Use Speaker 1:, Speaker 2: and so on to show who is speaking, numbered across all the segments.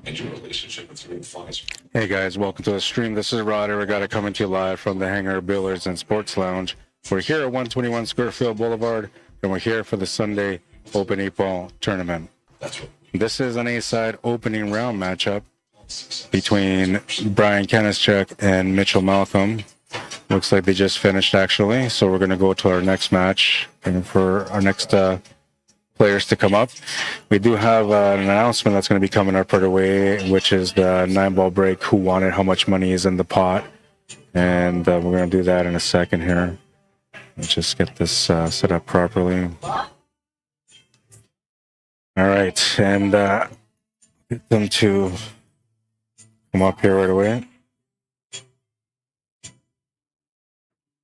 Speaker 1: and your relationship with your advisor.
Speaker 2: Hey guys, welcome to the stream. This is Arriagada coming to you live from the Hangar Billiards and Sports Lounge. We're here at 121 Scurfield Blvd, and we're here for the Sunday Open 8-Ball tournament.
Speaker 1: That's right.
Speaker 2: This is an A-side opening round matchup between Brian KENASCHUK and Mitchell Malcolm. Looks like they just finished actually, so we're going to go to our next match and for our next players to come up. We do have an announcement that's going to be coming up right away, which is the 9-ball break, who won it, how much money is in the pot, and we're going to do that in a second here. Let's just get this set up properly. All right, and get them to come up here right away.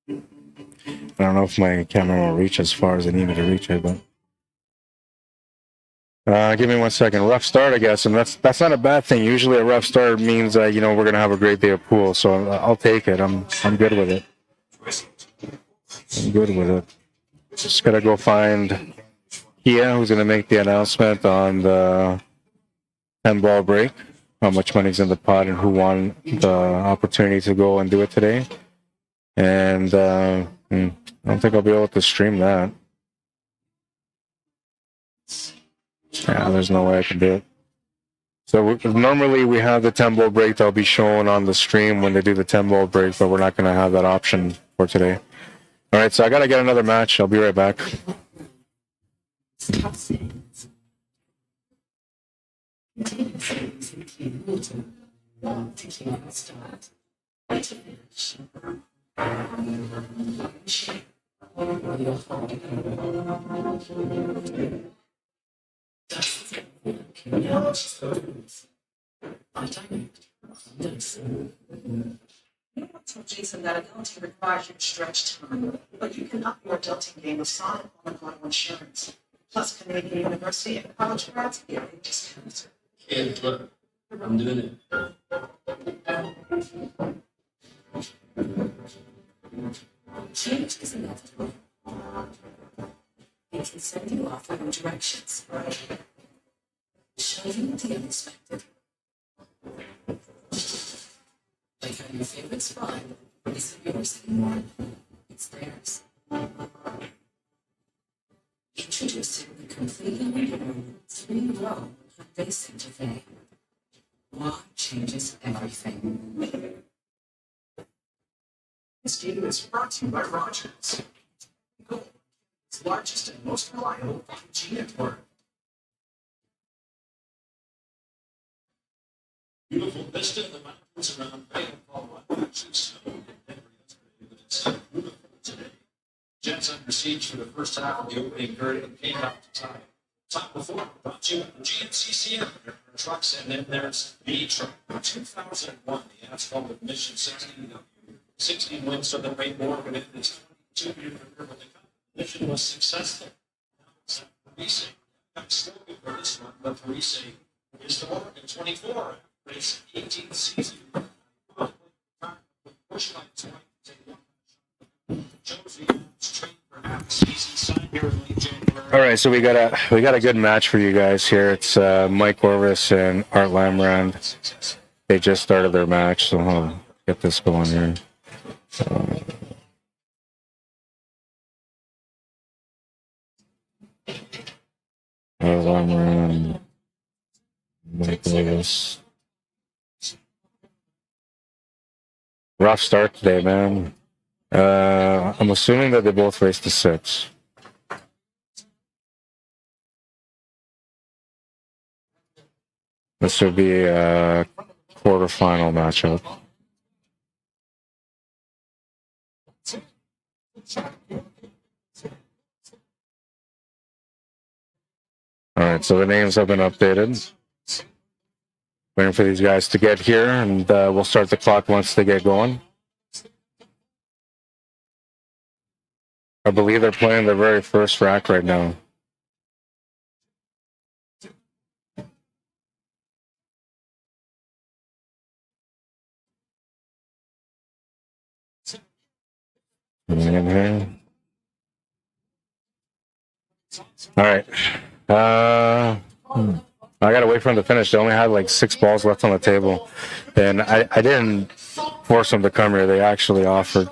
Speaker 2: I don't know if my camera will reach as far as I need me to reach it, but give me 1 second. Rough start, I guess, and that's not a bad thing. Usually, a rough start means you know, we're gonna have a great day of pool, so I'll take it. I'm good with it. I'm good with it. Just gotta go find Kia, who's gonna make the announcement on the 10-ball break, how much money's in the pot, and who won the opportunity to go and do it today. And I don't think I'll be able to stream that. Yeah, there's no way I can do it. So normally we have the 10-ball break that'll be shown on the stream when they do the 10-ball break, but we're not going to have that option for today. All right, so I got to get another match. I'll be right back.
Speaker 3: Jason, that adulting requires you to stretch time, but you can up your adulting game with Sonic on Auto Insurance. Plus, Canadian University and college grads get big discounts.
Speaker 1: Kid, look, I'm doing it.
Speaker 3: Change is inevitable. It can send you off in directions. Show you the unexpected. Like how your favorite spot isn't yours anymore. It's theirs. Introducing the completely new 3-row Hyundai Santa Fe. Law changes everything.
Speaker 4: This game is brought to you by Rogers. Gold, its largest and most reliable 5G network.
Speaker 1: Beautiful vista in the mountains around Bay. Actually, snow in Denver yesterday, but it's beautiful today. Jets under siege for the first half of the opening period and came out to tie. Top before, brought to you with the GMCCM trucks, and then there's the truck. 2001, the asphalt admission 16 wins for the Ray Morgan in this 22-year career with the cup. The mission was successful. Now it's Parise. I'm still good for this one, but Parise is the Morgan 24. Race 18th season. Push lights
Speaker 2: All right, so we got a good match for you guys here. It's Mike Orvis and Art Lamrand. They just started their match, so I'll get this going here. Art Lamrand, Mike Orvis. Rough start today, man. I'm assuming that they both raced to 6. This would be a quarterfinal matchup. All right, so the names have been updated. Waiting for these guys to get here, and we'll start the clock once they get going. I believe they're playing their very first rack right now. All right. I gotta wait for them to finish. They only had like 6 balls left on the table, and I didn't force them to come here. They actually offered,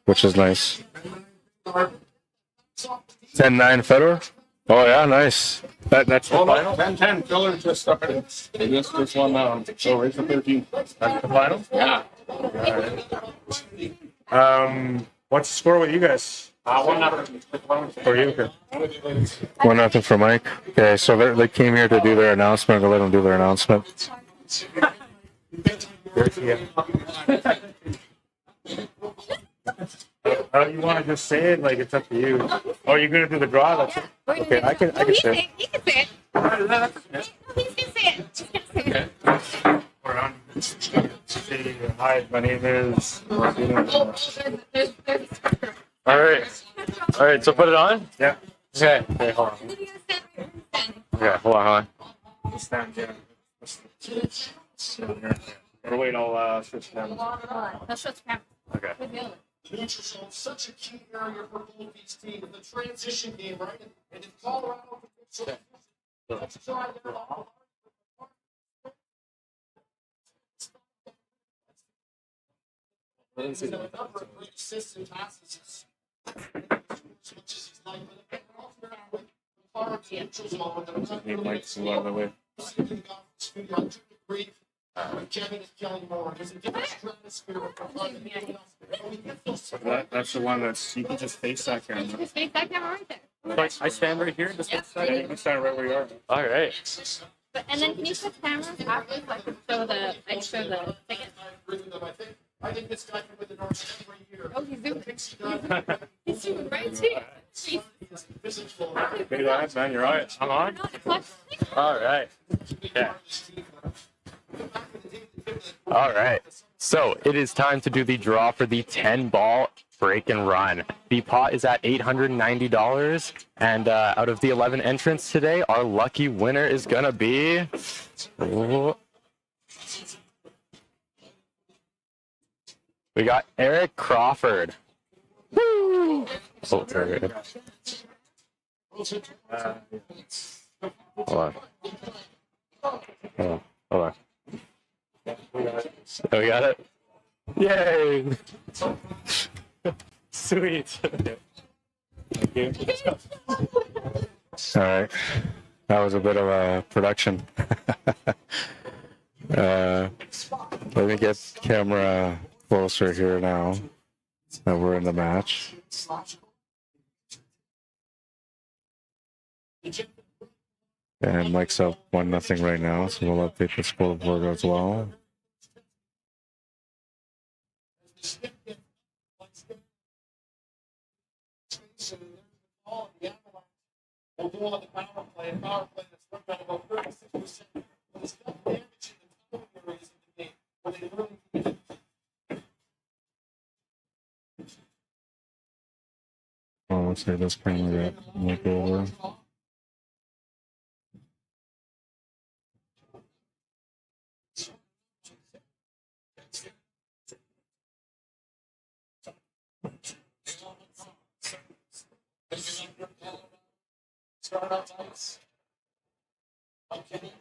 Speaker 2: which is nice. 10-9 Federer. Oh yeah, nice. That's the final.
Speaker 5: 10-10, Filler just started. They just won, so race to 13. That's the final? Yeah.
Speaker 2: What's the score with you guys?
Speaker 5: 1-0.
Speaker 2: For you? Okay. 1-0 for Mike. Okay, so they came here to do their announcement. To let them do their announcement. You want to just say it? Like, it's up to you. Oh, you're gonna do the draw? That's it. Okay, I can say it.
Speaker 6: He can say it. No, he's gonna say it. He's gonna say it.
Speaker 2: Say, hi, my name is.
Speaker 6: There's
Speaker 2: All right, so put it on? Yeah. Okay, hold on. Okay, hold on. Stand there. Or wait, I'll switch them.
Speaker 6: Let's switch camera.
Speaker 2: Okay.
Speaker 4: Neutral zone, such a key area for both these teams. The transition game, right? And if Colorado let's try their a number of great assists and passes. Kevin is killing more. There's a different stratosphere
Speaker 2: That's the one that's, you can just face that camera.
Speaker 6: Just face that camera right there.
Speaker 2: Like, I stand right here, just face that. You can stand right where you are. All right.
Speaker 6: But, and then can you switch cameras after so I can show the ticket?
Speaker 4: I think this guy can win the North every year.
Speaker 6: Oh, he's zooming. He's zooming right here.
Speaker 2: Hey, lads, man, you're right. I'm on.
Speaker 7: All right. Okay. All right. So it is time to do the draw for the 10-ball break and run. The pot is at $890, and out of the 11 entrants today, our lucky winner is gonna be. We got Eric Crawford. Woo! Oh, very good. Hold on. Hold on. Oh, we got it? Yay! Sweet.
Speaker 2: Thank you. All right. That was a bit of a production. Let me get camera closer here now that we're in the match. And Mike's up 1-0 right now, so we'll update the scoreboard as well.
Speaker 4: We'll go on the power play. A power play that's worked out about 36%. But it's got damage in the tunnel areas of the game. Where they really
Speaker 2: Oh, let's say this camera got Mike over.
Speaker 4: start out nice. Okay.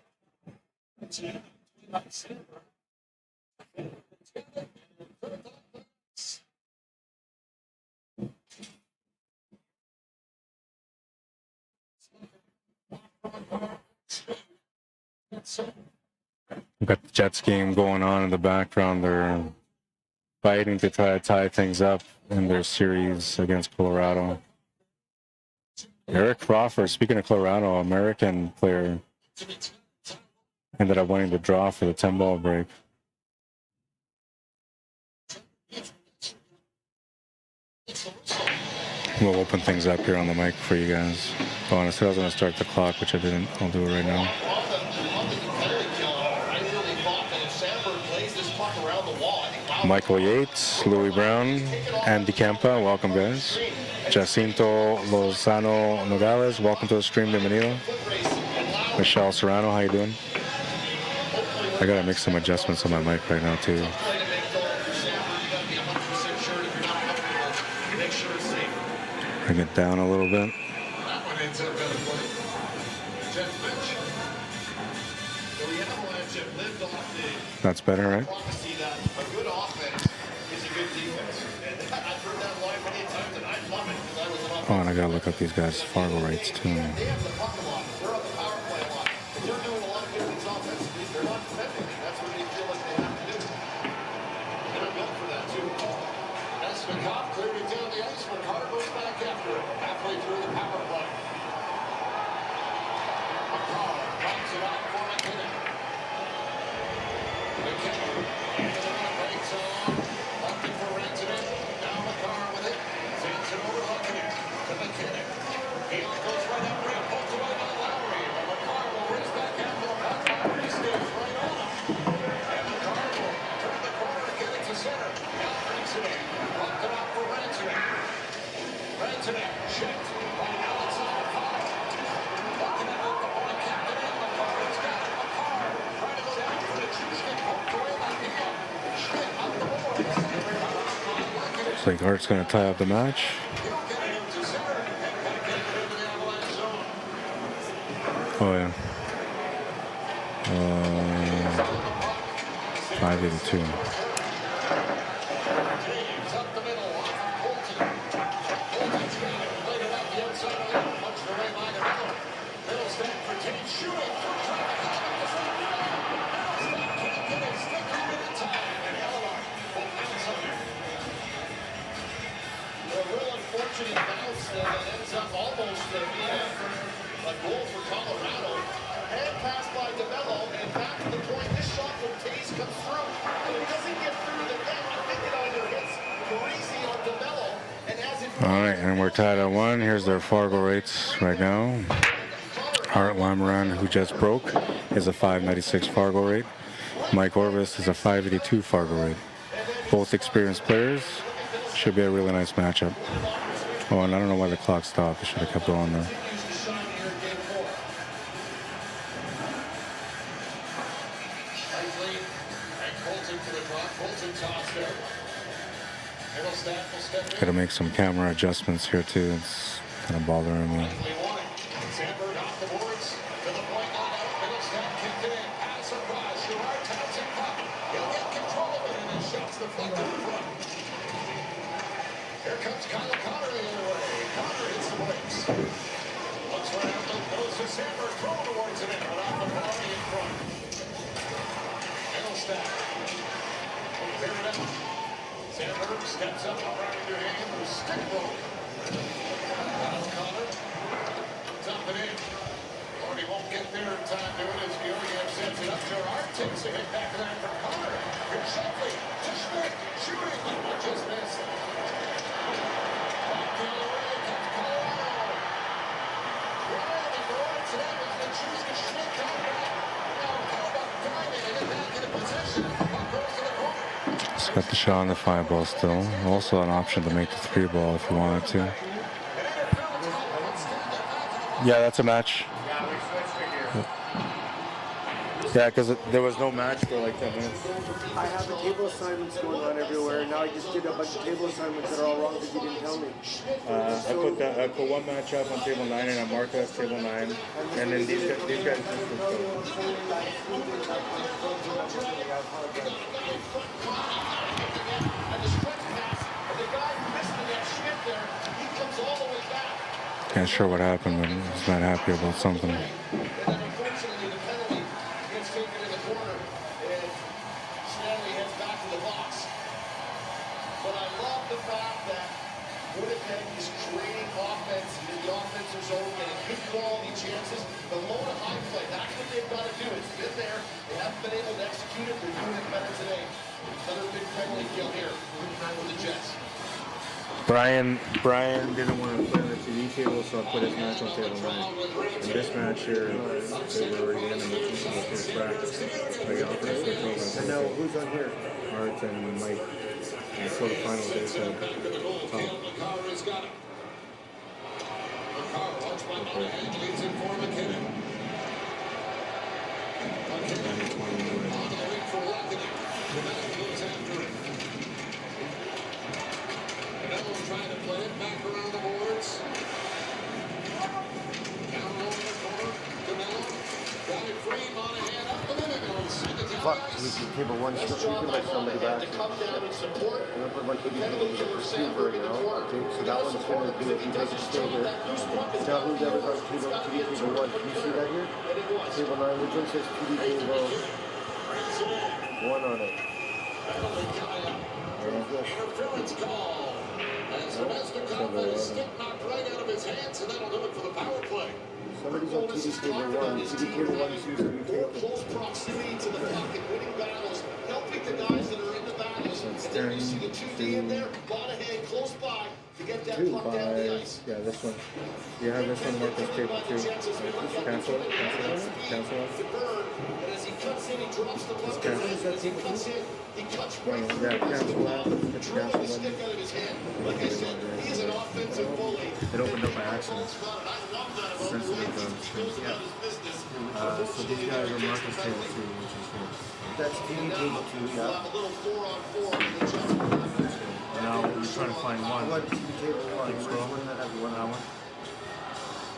Speaker 2: We've got the Jets game going on in the background. They're fighting to try to tie things up in their series against Colorado. Eric Crawford, speaking of Colorado, American player, ended up winning the draw for the 10-ball break. We'll open things up here on the mic for you guys. Oh, and I said I was going to start the clock, which I didn't. I'll do it right now. Michael Yates, Louis Brown, Andy Campa, welcome guys. Jacinto Lozano Nogales, welcome to the stream, bienvenido. Michelle Serrano, how you doing? I gotta make some adjustments on my mic right now too. Bring it down a little bit.
Speaker 4: So the Avalanche have lived off the
Speaker 2: That's better, right?
Speaker 4: prophecy that a good offense is a good defense. And I've heard that line many times, and I love it because I was an offense.
Speaker 2: Oh, and I gotta look up these guys' Fargo rates too.
Speaker 4: They have the puck a lot. They're on the power play a lot. And they're doing a lot of good things offensively. They're not defending, and that's what they feel like they have to do. And they're built for that, too. As McCobb cleared it down the ice, McCarr goes back after it, halfway through the power play. McCarr drops it off for McKinnon. McKinnon hands it on a break zone. Looking for Rantanen. Now McCarr with it. Sends it over to McKinnon. He goes right up, right, poked away by Lowry. But McCarr will race back after the puck. Lowry stays right on him. And McCarr will turn the corner, get it to center. Now brings it in. Pumped it out for Rantanen. Rantanen checked. Right now it's on McCarr. Looking at the point, captain in. McCarr's got it. McCarr trying to go down for the cheese stick. Poked away by him. Schmidt up the board.
Speaker 2: Looks like Art's gonna tie up the match. Oh yeah. 582.
Speaker 4: Unfortunate bounce that ends up almost being a goal for Colorado. Hand pass by DeMello, and back to the point. This shot from Taze comes through, but it doesn't get through the net. I think it either hits Parisi on DeMello, and as it
Speaker 2: All right, and we're tied at 1. Here's their Fargo rates right now. Art Lamaran, who just broke, is a 596 Fargo rate. Mike Orvis is a 582 Fargo rate. Both experienced players. Should be a really nice matchup. Oh, and I don't know why the clock stopped. It should have kept going there. Gotta make some camera adjustments here too. It's kind of bothering me.
Speaker 4: Here comes Kyle Connor the other way. Connor hits the brakes. Looks right out, goes to Sandberg, throw towards it, but off the body in front. Middlestack will clear it out. Sandberg steps up, right into hand, who's stick broke. Kyle Connor dump it in. Lord, he won't get there in time to it as Georgiev sets it up. Gerard takes a hit back to that from Connor. Here's Shefley to Schmidt, shooting, just missed.
Speaker 2: Just got the shot on the 5 ball still. Also an option to make the 3 ball if you wanted to. Yeah, that's a match. Yeah, because there was no match for like 10 minutes.
Speaker 8: I have the table assignments going on everywhere. Now I just did a bunch of table assignments that are all wrong because you didn't tell me.
Speaker 2: I put one match up on table 9 and I marked it as table 9. And then these guys just Can't sure what happened, but he's not happy about something.
Speaker 4: Winnipeg is creating offense in the offensive zone, getting good quality chances. The low to high play, that's what they've got to do. It's been there. They haven't been able to execute it. They're doing it better today. Another big penalty kill here for the Jets.
Speaker 2: Brian didn't want to play on the TV table, so I put his match on table 9. And this match here, they were already in the first practice. They offered to switch over.
Speaker 8: And now who's on here?
Speaker 2: Art and Mike. And quarterfinals, they said top.
Speaker 4: Trying to play it back around the boards. Down low in the corner. DeMello. Got it free. Monahan up the
Speaker 8: fuck, table one still taken by somebody back. I'm gonna put one TV table with a receiver now. Okay, so that one's gonna do it. You guys can stay here. Now who's ever got TV table one? Can you see that here? Table 9, which one says TV table 1 on it?
Speaker 4: Interference call. As Nemesnikov is stick knocked right out of his hands, and that'll do it for the power play.
Speaker 8: Somebody's on TV table 1. TV table 1 seems to be taken.
Speaker 4: Close proximity to the puck and winning battles, helping the guys that are in the battles. And there you see the 2D in there, ball ahead, close by to get that puck down the ice.
Speaker 2: Yeah, this one. You have this one marked as table 2. Cancel it. Cancel it.
Speaker 4: And as he cuts in, he drops the puck. As he cuts in, he cuts right through
Speaker 2: Yeah, cancel that.
Speaker 4: drilling the stick out of his hand. Like I said, he's an offensive bully.
Speaker 2: It opened up by accident.
Speaker 4: I love that about
Speaker 2: Sensitive
Speaker 4: Billiards.
Speaker 2: zone.
Speaker 4: He goes about his business.
Speaker 2: So these guys are marked as table 2, which is good.
Speaker 8: That's TV table 2,
Speaker 4: We'll
Speaker 8: yeah.
Speaker 4: have a little 4-on-4 in the jump.
Speaker 2: Now we're trying to find one.
Speaker 8: What TV table 1?
Speaker 2: Keep
Speaker 8: Which
Speaker 2: scrolling.
Speaker 8: one that has
Speaker 2: One
Speaker 8: one?
Speaker 2: that one.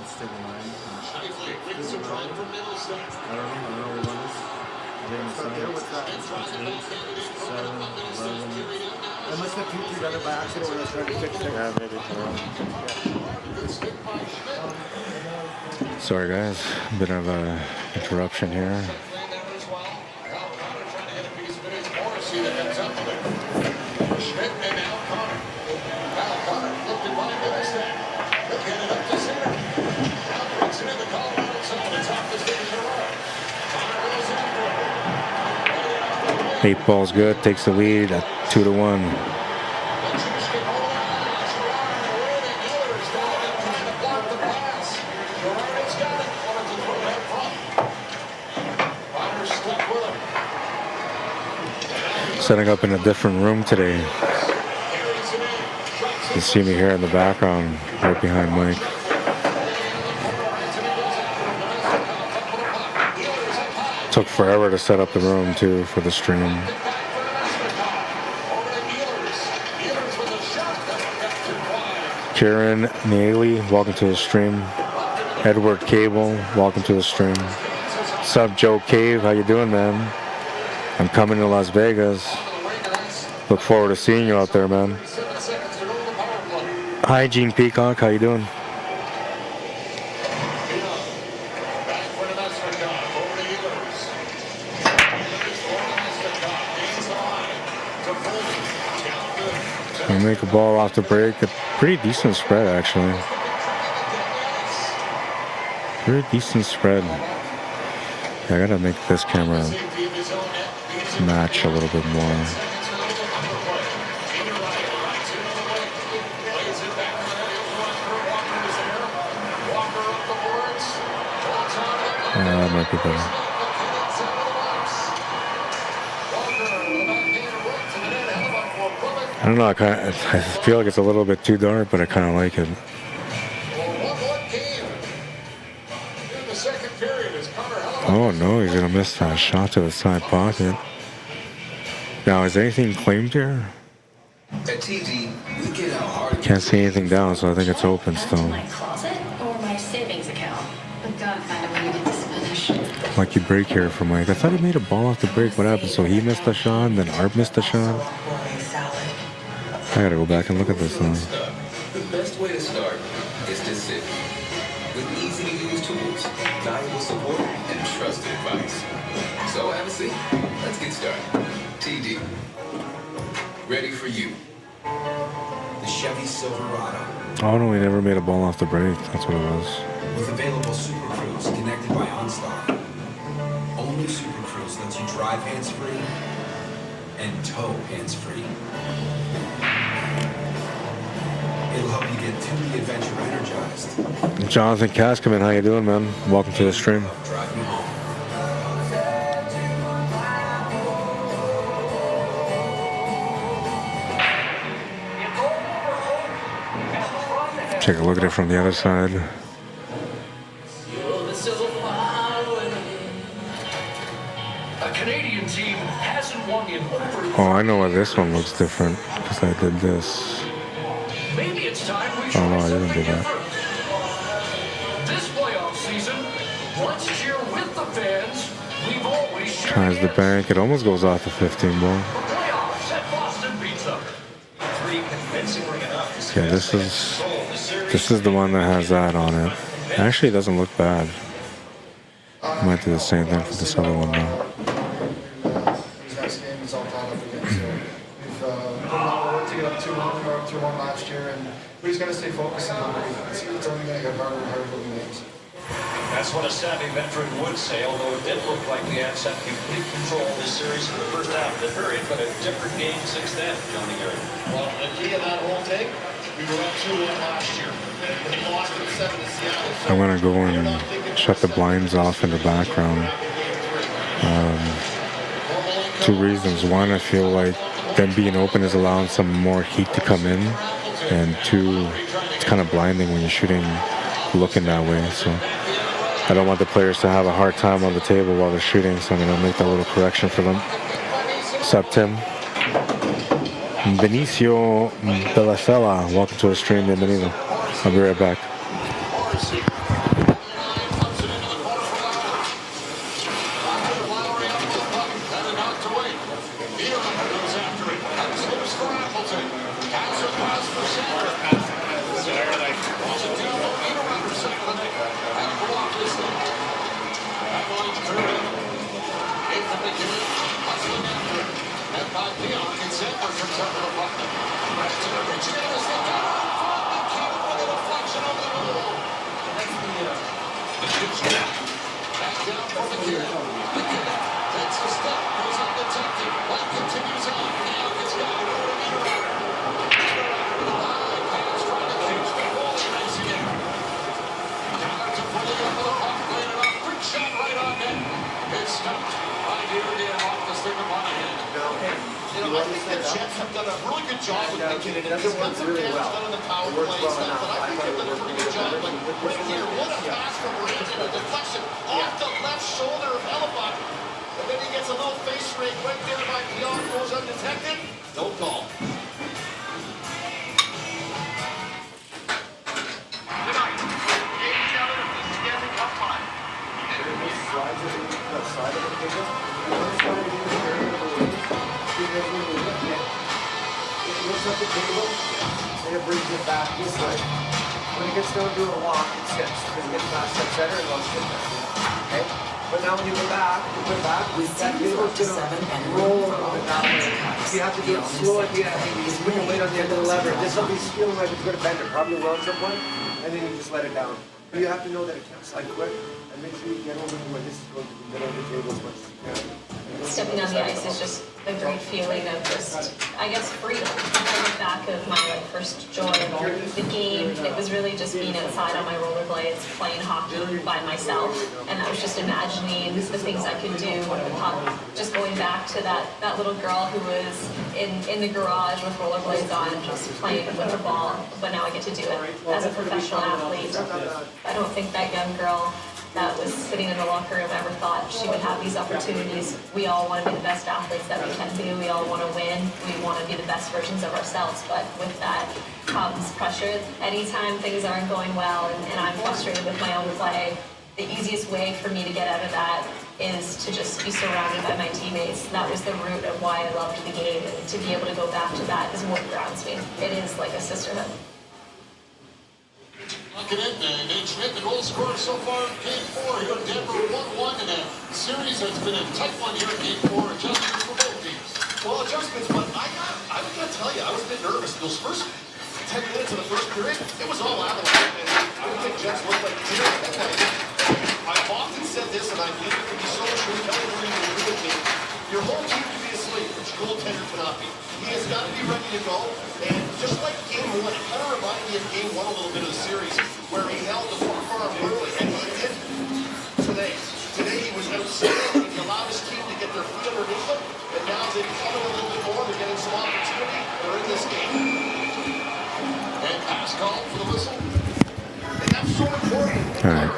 Speaker 2: Let's take a line.
Speaker 4: Shifley wins some time from Middlesex.
Speaker 2: I don't know what one is. I didn't
Speaker 8: It's not there, what's that?
Speaker 4: And tries to backhand it in front of him. Middlesex carried in now.
Speaker 8: I must have 2-3 done it by accident when I was trying to fix it.
Speaker 2: Yeah, maybe.
Speaker 4: Good stick by Schmidt.
Speaker 2: Sorry guys, bit of a interruption here.
Speaker 4: Playing there as well. Al Connor trying to get a piece of it. It's Morrissey that comes up with it. Schmidt and Al Connor. Al Connor lifted by Middlesex. Look at it up to center. Now brings it in the Colorado zone. It's off the stage in a row. Connor goes after it.
Speaker 2: 8 balls good, takes the lead at 2-1. Setting up in a different room today. You see me here in the background, right behind Mike. Took forever to set up the room too for the stream. Kieran Naily, welcome to the stream. Edward Cable, welcome to the stream. Sub Joe Cave, how you doing, man? I'm coming to Las Vegas. Look forward to seeing you out there, man. Hi, Gene Peacock. How you doing? We make a ball off the break. A pretty decent spread, actually. Pretty decent spread. Yeah, I gotta make this camera match a little bit more. That might be better. I don't know. I feel like it's a little bit too dark, but I kind of like it. Oh no, he's gonna miss that shot to the side pocket. Now, is anything claimed here?
Speaker 9: At TD, we get out hard.
Speaker 2: Can't see anything down, so I think it's open still.
Speaker 10: My closet or my savings account? But God, kind of when you get this finish.
Speaker 2: Lucky break here for Mike. I thought he made a ball off the break. What happened? So he missed a shot, and then Art missed a shot. I gotta go back and look at this now.
Speaker 9: The best way to start is to sit with easy-to-use tools, valuable support, and trusted advice. So have a seat. Let's get started. TD. Ready for you. The Chevy Silverado.
Speaker 2: Oh no, he never made a ball off the break. That's what it was.
Speaker 9: With available Super Cruise connected by OnStar. Only Super Cruise lets you drive hands-free and tow hands-free. It'll help you get to the adventure energized.
Speaker 2: Jonathan Kaskaman, how you doing, man? Welcome to the stream.
Speaker 9: Drive you home.
Speaker 2: Take a look at it from the other side.
Speaker 4: A Canadian team hasn't won in over.
Speaker 2: Oh, I know why this one looks different, because I did this.
Speaker 4: Maybe it's time we
Speaker 2: Oh no,
Speaker 4: try
Speaker 2: I didn't do
Speaker 4: something
Speaker 2: that.
Speaker 4: different. This playoff season, let's cheer with the fans, we've always shared
Speaker 2: Tries the bank. It almost goes off the 15 ball.
Speaker 4: playoffs, and Boston beats them.
Speaker 1: Pretty convincingly enough.
Speaker 2: Yeah, this is the one that has that on it. Actually, it doesn't look bad. I might do the same thing for this other one now.
Speaker 11: These next games all tied up again. So we've put a lot of work to get up 2-1. We were up 2-1 last year, and we just got to stay focused on our defense. It's only going to get harder and harder to win games.
Speaker 1: That's what a savvy veteran would say, although it did look like the Avs had complete control of this series in the first half of the period, but a different game since then, Johnny Gary.
Speaker 4: Well, the key of that whole thing, we were up 2-1 last year. We lost in 7 to Seattle.
Speaker 2: I'm gonna go and shut the blinds off in the background. 2 reasons. One, I feel like them being open is allowing some more heat to come in, and 2, it's kind of blinding when you're shooting looking that way. So I don't want the players to have a hard time on the table while they're shooting, so I'm gonna make that little correction for them. What's up, Tim? Benicio de la Sela, welcome to the stream. Bienvenido. I'll be right back.
Speaker 8: Probably wrong someone, and then you just let it down. But you have to know that it can slide quick, and make sure you get over to where this is going to the middle of the table as much as you can.
Speaker 6: Stepping on the ice is just a great feeling of just, I guess, freedom. I look back of my first joy of the game. It was really just being outside on my rollerblades, playing hockey by myself, and I was just imagining the things I could do with the puck. Just going back to that little girl who was in the garage with rollerblades on, just playing with the ball. But now I get to do it as a professional athlete. I don't think that young girl that was sitting in the locker room ever thought she would have these opportunities. We all want to be the best athletes that we can be. We all want to win. We want to be the best versions of ourselves. But with that comes pressure. Anytime things aren't going well and I'm frustrated with my own play, the easiest way for me to get out of that is to just be surrounded by my teammates. That was the root of why I loved the game. And to be able to go back to that is what grounds me. It is like a sisterhood.
Speaker 4: Looking at Nate Schmidt, the goal scorer so far in Game 4 here in Denver, 1-1 in a series that's been a tight one here in Game 4. Adjustments for both teams.
Speaker 12: Well, adjustments, but I gotta tell you, I was a bit nervous. Those first 10 minutes of the first period, it was all Avalanche, and I don't think Jets looked like the I've often said this, and I believe it to be so true. Kelly Green will agree with me. Your whole team can be asleep, but your goaltender cannot be. He has got to be ready to go, and just like Game 1, it kind of reminded me of Game 1 a little bit of the series, where he held the farm early, and he did today. Today he was outstanding, and he allowed his team to get their feet underneath them, and now they've come in a little bit more, they're getting some opportunity, they're in this game.
Speaker 4: And pass call for the whistle.
Speaker 12: And that's so important.
Speaker 2: All right.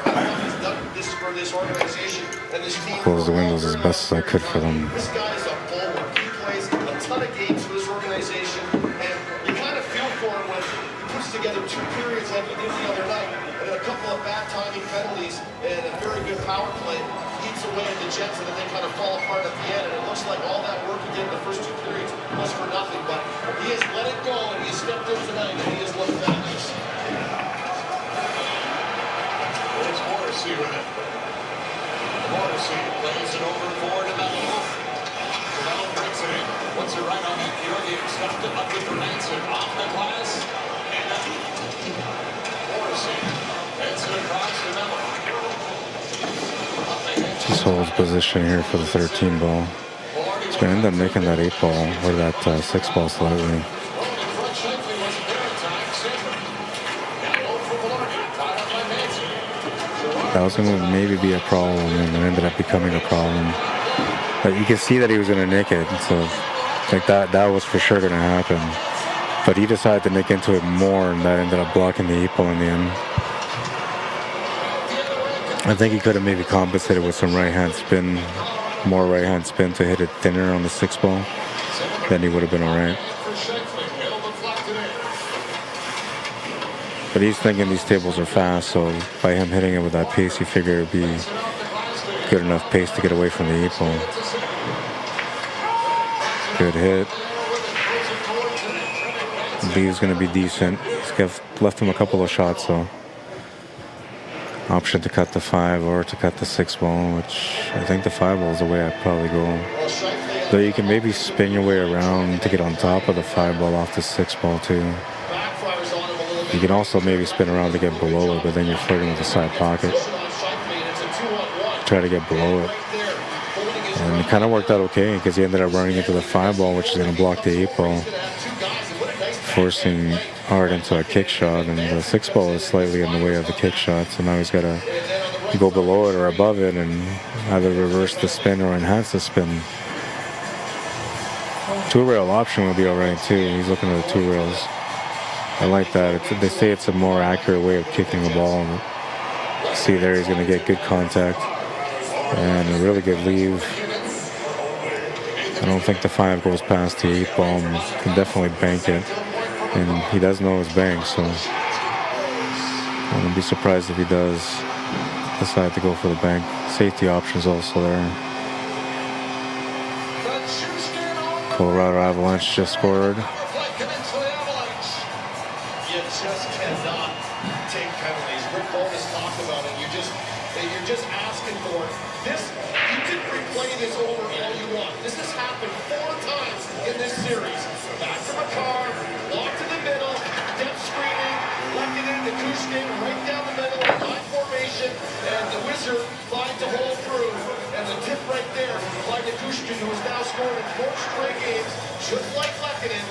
Speaker 12: He's done this for this organization and this team.
Speaker 2: Close the windows as best as I could for them.
Speaker 12: This guy is a bulwark. He plays a ton of games for this organization, and you kind of feel for him when he puts together 2 periods like he did the other night, and a couple of bad timing penalties and a very good power play. He'd chips away at the Jets, and then they kind of fall apart at the end. And it looks like all that work he did in the first 2 periods was for nothing. But he has let it go, and he has stepped in tonight, and he has looked fabulous.
Speaker 4: It's Morrissey with it. Morrissey plays it over for DeMello. DeMello brings it in. Puts it right on the Georgiev. Stopped it up with the Ransom. Off the glass. And Morrissey heads it across DeMello.
Speaker 2: Just holds position here for the 13 ball. He's going to end up making that 8 ball or that 6 ball slightly. That was going to maybe be a problem, and it ended up becoming a problem. But you can see that he was going to nick it, so like that was for sure going to happen. But he decided to nick into it more, and that ended up blocking the 8 ball in the end. I think he could have maybe compensated with some right-hand spin, more right-hand spin to hit it thinner on the 6 ball. Then he would have been all right. But he's thinking these tables are fast, so by him hitting it with that pace, he figured it would be good enough pace to get away from the 8 ball. Good hit. B's going to be decent. He's left him a couple of shots, though. Option to cut the 5 or to cut the 6 ball, which I think the 5 ball is the way I'd probably go. Though you can maybe spin your way around to get on top of the 5 ball off the 6 ball, too. You can also maybe spin around to get below it, but then you're flirting with the side pocket. Try to get below it. And it kind of worked out okay because he ended up running into the 5 ball, which is going to block the 8 ball, forcing hard into a kick shot. And the 6 ball is slightly in the way of the kick shot, so now he's got to go below it or above it and either reverse the spin or enhance the spin. 2-rail option would be all right too. He's looking at the 2 rails. I like that. They say it's a more accurate way of kicking the ball. See there, he's going to get good contact and a really good leave. I don't think the 5 goes past the 8 ball. And can definitely bank it, and he does know his bank, so I wouldn't be surprised if he does decide to go for the bank. Safety options also there. Colorado Avalanche just scored.
Speaker 12: You just cannot take penalties. Rick Bowness talked about it. You're just asking for it. You can replay this over all you want. This has happened 4 times in this series. Back to McCarr, walk to the middle, depth screening, left it into Kushkin, right down the middle, line formation, and the Wizard trying to hold through. And the tip right there, applied to Kushkin, who is now scoring in 4 straight games, just like Lehkonen.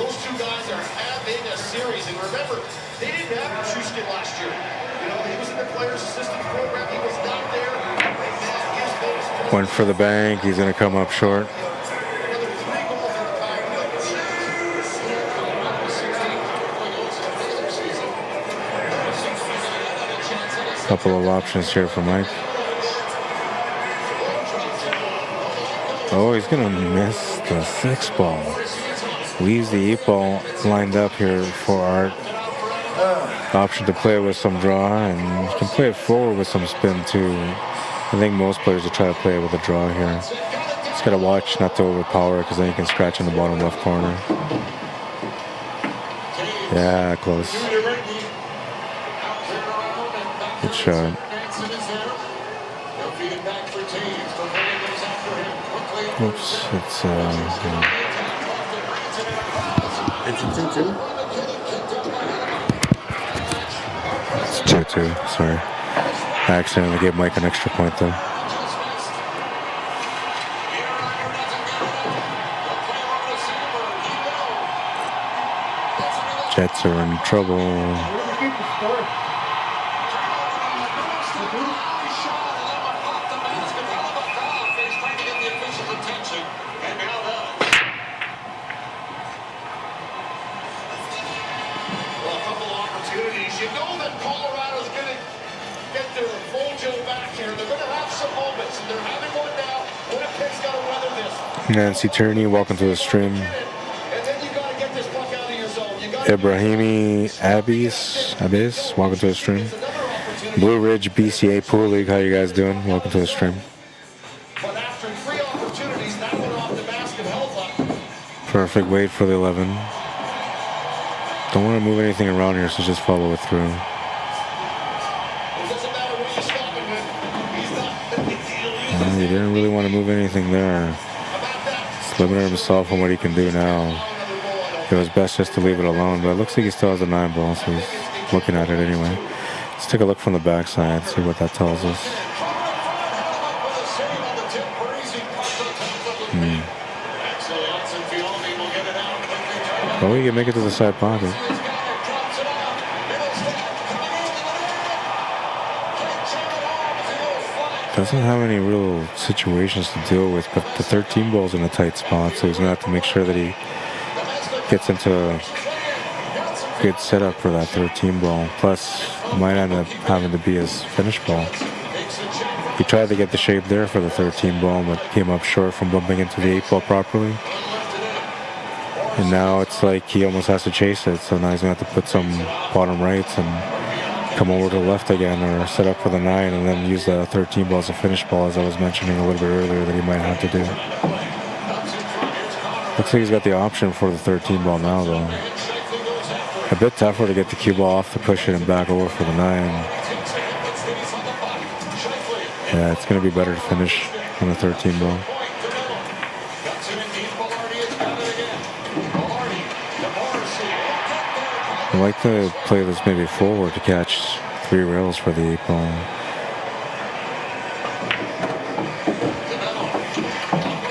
Speaker 12: Those 2 guys are having a series. And remember, they didn't have Kushkin last year. You know, he was in the players' assistance program. He was not there.
Speaker 2: Went for the bank. He's going to come up short. Couple of options here for Mike. Oh, he's going to miss the 6 ball. Leaves the 8 ball lined up here for Art. Option to play with some draw, and you can play it forward with some spin too. I think most players will try to play it with a draw here. Just got to watch not to overpower it, because then you can scratch in the bottom left corner. Yeah, close. Good shot. Oops, it's
Speaker 8: It's a 2-2.
Speaker 2: It's 2-2, sorry. I accidentally gave Mike an extra point though. Jets are in trouble.
Speaker 12: You know that Colorado's going to get their mojo back here. They're going to have some moments, and they're having one now. Winnipeg's got to weather this.
Speaker 2: Nancy Turney, welcome to the stream.
Speaker 12: And then you got to get this puck out of your zone.
Speaker 2: Ibrahimi Abbas, welcome to the stream. Blue Ridge BCA Pool League, how you guys doing? Welcome to the stream. Perfect weight for the 11. Don't want to move anything around here, so just follow it through. He didn't really want to move anything there. He's limited himself on what he can do now. It was best just to leave it alone, but it looks like he still has a 9 ball, so he's looking at it anyway. Let's take a look from the backside, see what that tells us. Oh, he can make it to the side pocket. Doesn't have any real situations to deal with, but the 13 ball's in a tight spot, so he's gonna have to make sure that he gets into a good setup for that 13 ball. Plus, might end up having to be his finish ball. He tried to get the shape there for the 13 ball, but came up short from bumping into the 8 ball properly. And now it's like he almost has to chase it, so now he's gonna have to put some bottom rights and come over to the left again, or set up for the 9 and then use the 13 ball as a finish ball, as I was mentioning a little bit earlier that he might have to do. Looks like he's got the option for the 13 ball now, though. A bit tougher to get the cue ball off to push it and back over for the 9. Yeah, it's going to be better to finish on the 13 ball. I like to play this maybe forward to catch 3 rails for the 8 ball.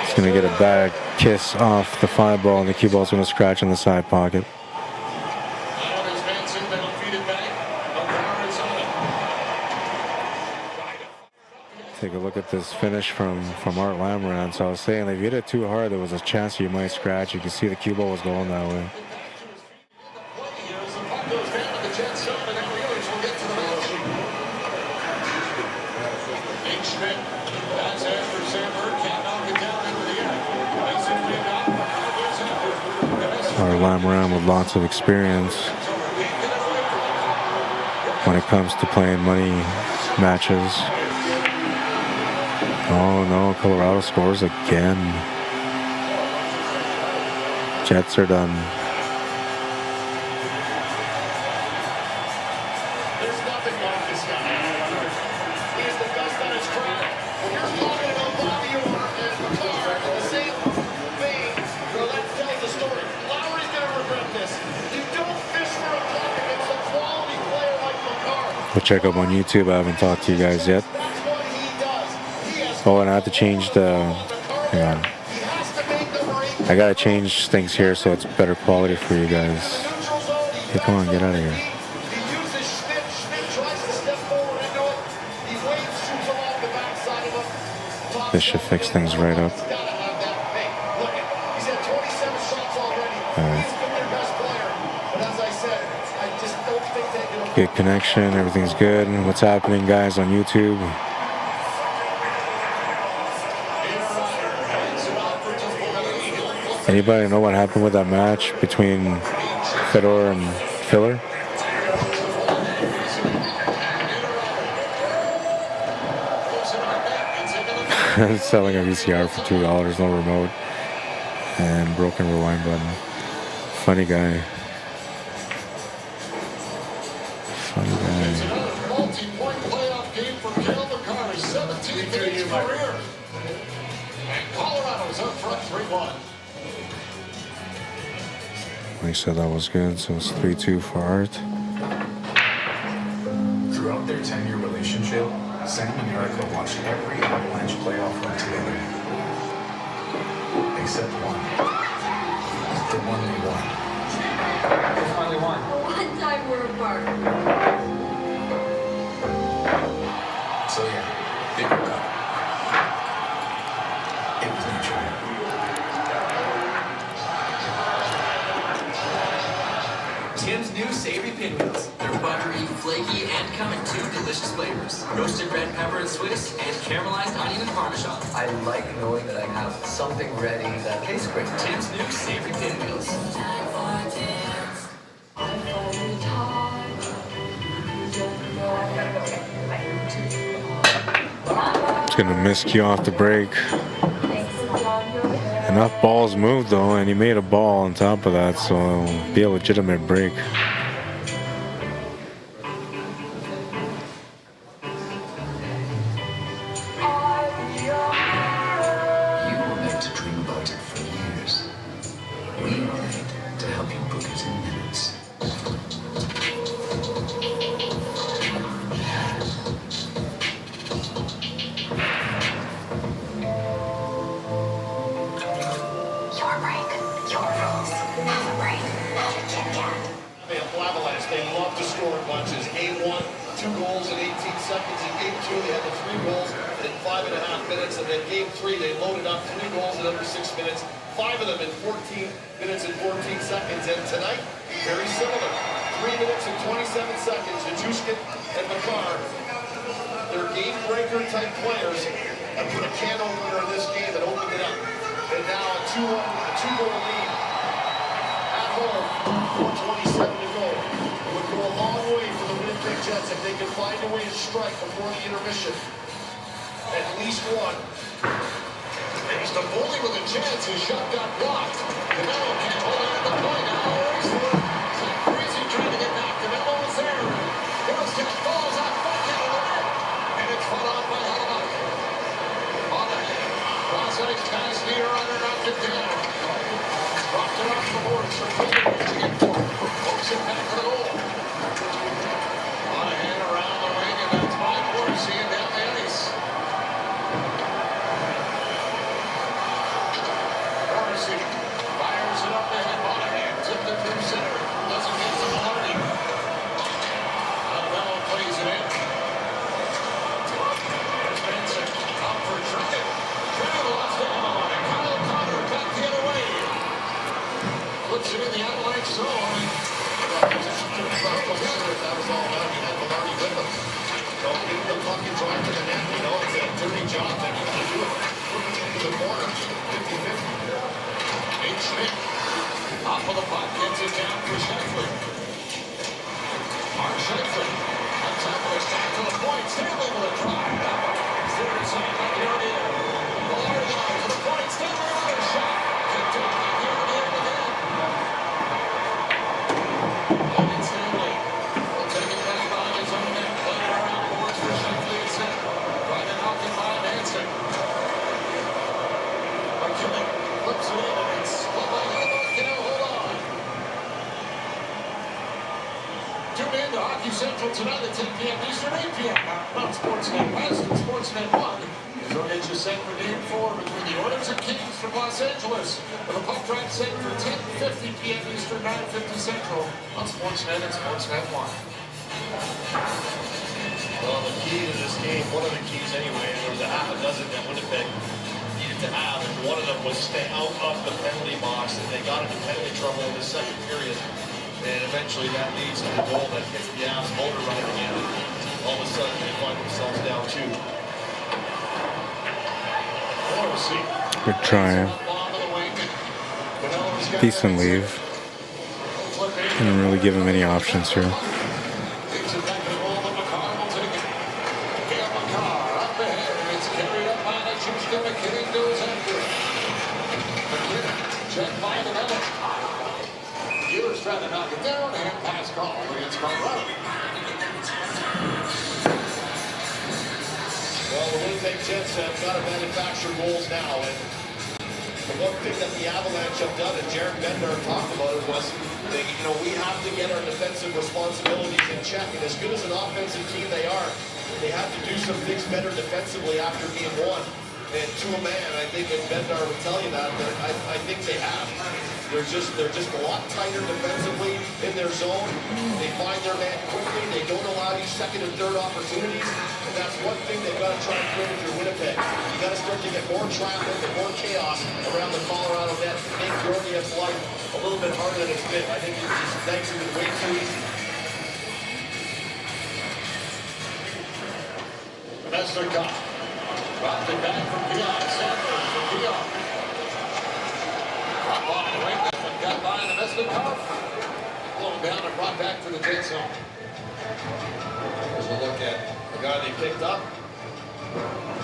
Speaker 2: It's going to get a bad kiss off the 5 ball, and the cue ball's going to scratch in the side pocket. Take a look at this finish from Art Lamran. So I was saying, if you hit it too hard, there was a chance you might scratch. You can see the cue ball was going that way. Art Lamran with lots of experience when it comes to playing money matches. Oh no, Colorado scores again. Jets are done.
Speaker 12: There's nothing like this guy. He is the best at his craft. When you're talking about Bobby Orr and McCarr in the same vein, well, that tells the story. Lowry's going to regret this. You don't fish for a buck against a quality player like McCarr.
Speaker 2: We'll check up on YouTube. I haven't talked to you guys yet. Oh, and I have to change the, hang on. I gotta change things here so it's better quality for you guys. Hey, come on, get out of here. This should fix things right up. Alright. Good connection, everything's good. What's happening, guys, on YouTube? Anybody know what happened with that match between Fedor and Filler? Selling a VCR for $2, no remote, and broken rewind button. Funny guy. Funny guy.
Speaker 4: Multi-point playoff game for Cale McCarr, 17th in his career. And Colorado's up front 3-1.
Speaker 2: He said that was good, so it's 3-2 for Art.
Speaker 13: Throughout their 10-year relationship, Sam and Erica watched every Avalanche playoff run together. Except one. The one they won. They finally won.
Speaker 10: One time we're apart.
Speaker 13: So yeah, they broke up. It was mutual.
Speaker 14: Tim's new savory pinwheels. They're buttery, flaky, and come in 2 delicious flavors. Roasted red pepper and Swiss, and caramelized onion and Parmesan.
Speaker 15: I like knowing that I have something ready that tastes great.
Speaker 14: Tim's new savory pinwheels.
Speaker 2: It's gonna miscue off the break. Enough balls moved though, and he made a ball on top of that, so it'll be a legitimate break.
Speaker 9: You were meant to dream about it for years. We were made to help you book it in minutes.
Speaker 10: Your break, your rules. Have a break, have a Kit Kat.
Speaker 12: Avalanche, they love to score in bunches. Game 1, 2 goals in 18 seconds. In Game 2, they had the 3 goals in 5.5 minutes. And then Game 3, they loaded up 3 goals in under 6 minutes. 5 of them in 14 minutes and 14 seconds. And tonight, very similar. 3 minutes and 27 seconds. Hangar'S and Makar, they're game breaker type players, and put a can opener in this game that opened it up. And now a 2-goal lead at home, 4:27 to go. It would go a long way for the Winnipeg Jets if they could find a way to strike before the intermission. At least one. And he's the bully with a chance. His shot got blocked. Canelo can't hold on to the point. Crazy trying to get back. Canelo was there. Kenaschuk falls out back into the net. And it's fought off by Hellebuck. On the head. Cross ice pass near under, knocked it down. Dropped it off the boards for Billiards to get forward. Hooks it back to the goal. On a hand around the wing, and that's by Morrissey and down the ice. Morrissey fires it up ahead. Monahan tipped it through center. Doesn't get to Maloney. Bello plays it in. There's Benson. Up for Trinket. Trinket lost it. Kyle Connor back the other way. Puts it in the Avalanche zone. That was all about. He had Maloney with him. Don't give the puck and drive to the net. You know, it's a dirty job. They're going to do it. Put it into the corner. 50-50. Nate Schmidt. Off of the puck. Gets it down for Scheifele. Mark Scheifele. On top of the stack to the point. Stanley with a drive. Third side by the RDA. Arriagada to the point. Stanley another shot. Kicked out by the RDA again. Logan Stanley will take it back behind his own net. Play it around boards for Scheifele at center. Trying to knock it by Manson. McKinnon flips it in and it's split by Hellebuck. Can now hold on. Tune in to Hockey Central tonight at 10 p.m. Eastern, 8 p.m. on Sportsnet West and Sportsnet 1. We'll get you set for Game 4 between the Oilers and Kings from Los Angeles. With a puck drop set for 10:50 p.m. Eastern, 9:50 Central on Sportsnet and Sportsnet 1. Well, the key to this game, one of the keys anyway, there was a half a dozen that Winnipeg needed to have, and one of them was stay out of the penalty box, and they got into penalty trouble in the second period. And eventually that leads to the goal that gets the Avs motor running again. All of a sudden they find themselves down 2.
Speaker 2: Good try. Decent leave. Didn't really give him any options here.
Speaker 12: Trying to knock it down, and pass call against Colorado. Well, the Winnipeg Jets have got to manufacture goals now, and the one thing that the Avalanche have done, and Jared Bednar talked about it, was that, you know, we have to get our defensive responsibilities in check, and as good as an offensive team they are, they have to do some things better defensively after Game 1. And to a man, I think that Bednar would tell you that I think they have. They're just a lot tighter defensively in their zone. They find their man quickly. They don't allow you second and third opportunities. And that's one thing they've got to try and create if you're Winnipeg. You got to start to get more traffic and more chaos around the Colorado net to make Georgiev's life a little bit harder than it's been. I think these nights have been way too easy. Vestercup. Dropped it back from Pion. Sanders from Pion. Drop on the wing. That one got by the Vestercup. Blown down and brought back to the dead zone. Here's a look at the guy they picked up.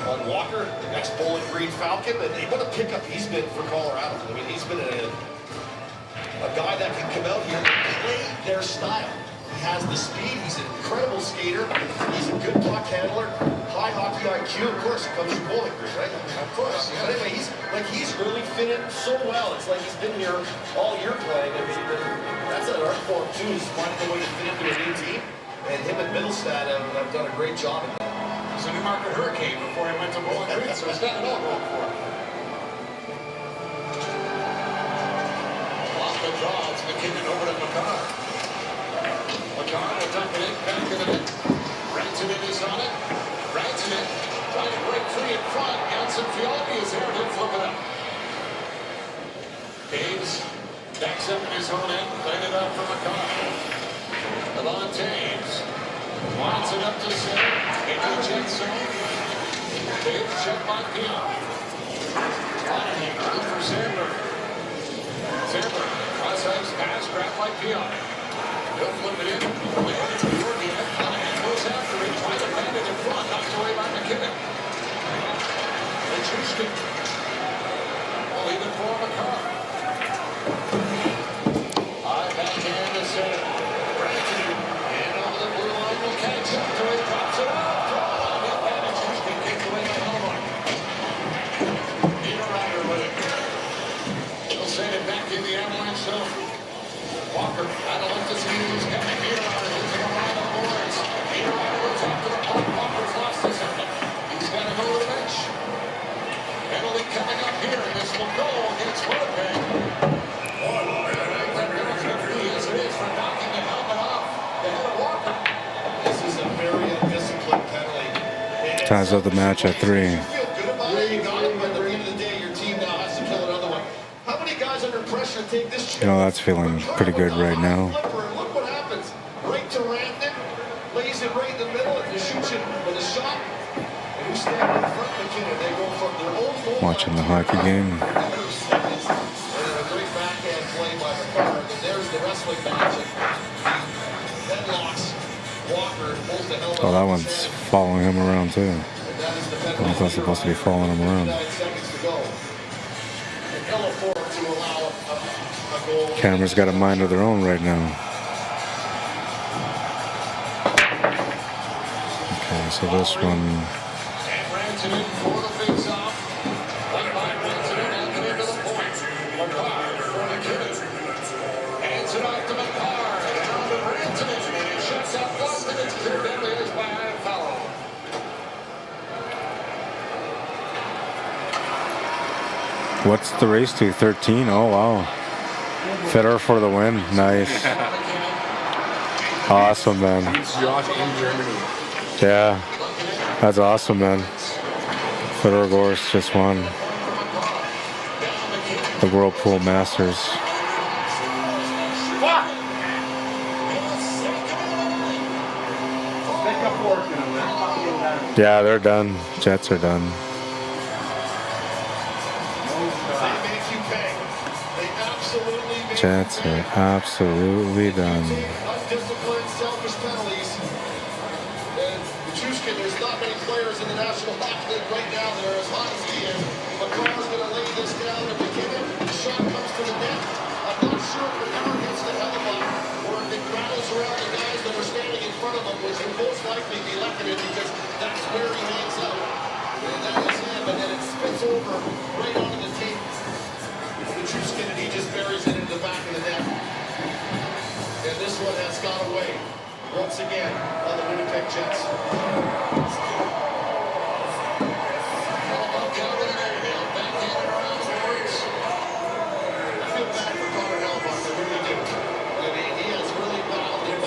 Speaker 12: on Walker, ex-Bowling Green Falcon, and what a pickup he's been for Colorado. I mean, he's been a guy that can come out here and play their style. He has the speed, he's an incredible skater, he's a good puck handler, high hockey IQ, of course, it comes from Bowling Green, right? Of course, yeah. But anyway, he's really fit in so well. It's like he's been here all year playing. I mean, that's an art form too, is finding a way to fit into a new team. And him and Middlestad have done a great job at that.
Speaker 4: He's a New Market Hurricane before he went to Bowling Green, so he's got it all going for him. Off the draw, it's McKinnon over to McCarr. McCarr will dump it in, back to the net. Rantanen is on it. Rantanen trying to break free in front. Janssen Fialbi is there, he'll flip it up. Caves backs up in his own end, playing it up for McCarr. Levon Taves winds it up to center, into the jet zone. Taves check by Pion. Monahan out for Sandberg. Sandberg, cross ice pass, grabbed by Pion. He'll flip it in, land it toward the end. Monahan goes after it, tries to bend it in front, knocked away by McKinnon. Manchewski will leave it for McCarr. High backhand to center. And over the blue line will catch up to it, drops it off. Draw it by Manchewski, kicked away by Hallmark. Niederreiter with it. He'll send it back in the Avalanche zone. Walker out of left to see who's coming. Niederreiter hits it around the boards. Niederreiter will talk to the puck. Walker's lost his head. He's got to go to the bench. Penalty coming up here, and this will go against Winnipeg. Yes, it is for knocking the helmet off the head of Walker.
Speaker 12: This is a very undisciplined penalty.
Speaker 2: Ties up the match at 3.
Speaker 12: You feel good about it, you got it, but at the end of the day, your team now has to kill another one. How many guys under pressure take this chip?
Speaker 2: You know, that's feeling pretty good right now.
Speaker 12: Look what happens. Right to Rantanen, lays it right in the middle, and he shoots it with a shot. And who's standing in front of McKinnon? They go from their own goal.
Speaker 2: Watching the hockey game.
Speaker 12: And a great backhand play by McCarr. And there's the wrestling match. Headlocks Walker, pulls the helmet.
Speaker 2: Oh, that one's following him around too.
Speaker 12: And that is the penalty.
Speaker 2: It's not supposed to be following him around.
Speaker 12: 9 seconds to go. And Ellefort to allow a goal.
Speaker 2: Camera's got a mind of their own right now. Okay, so this one.
Speaker 4: And Rantanen for the face-off. Left by Rantanen, Anthony to the point. McCarr for McKinnon. Hands it off to McCarr. Down to Rantanen. And he shuts out Boston. It's cleared in the ice by Iafallo.
Speaker 2: What's the race to? 13? Oh, wow. Federer for the win. Nice. Awesome, man.
Speaker 5: Beats Josh in Germany.
Speaker 2: Yeah. That's awesome, man. Federer Gorse just won the Whirlpool Masters. Yeah, they're done. Jets are done. Jets are absolutely done.
Speaker 12: Undisciplined, selfish penalties. And Manchewski, there's not many players in the National Hockey League right now that are as hot as he is. McCarr's going to lay this down to McKinnon. The shot comes to the net. I'm not sure if McCarr hits the helmet or if it rattles around the guys that are standing in front of him, which will most likely be Lehkonen because that's where he hangs out. And that is him, and then it spits over right onto the tape. Manchewski, and he just buries it into the back of the net. And this one has gone away once again on the Winnipeg Jets. I feel bad for Connor Hellebuyck, I really do. I mean, he has really battled and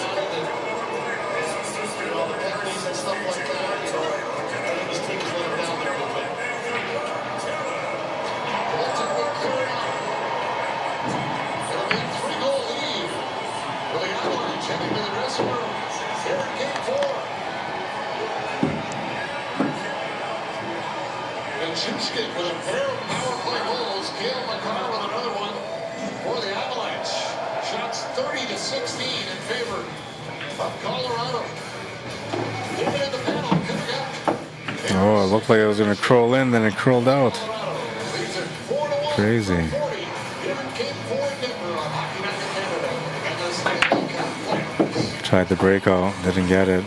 Speaker 12: you know, the penalties and stuff like that, you know, I think his team has let him down there a little bit. It'll be a 3-goal lead for the Avalanche heading to the dressing room here in Game 4. And Manchewski with a pair of power play goals. Cale Makar with another one for the Avalanche. Shots 30-16 in favor of Colorado. Moving in the panel, coming up.
Speaker 2: Oh, it looked like it was going to curl in, then it curled out. Crazy. Tried the breakout, didn't get it.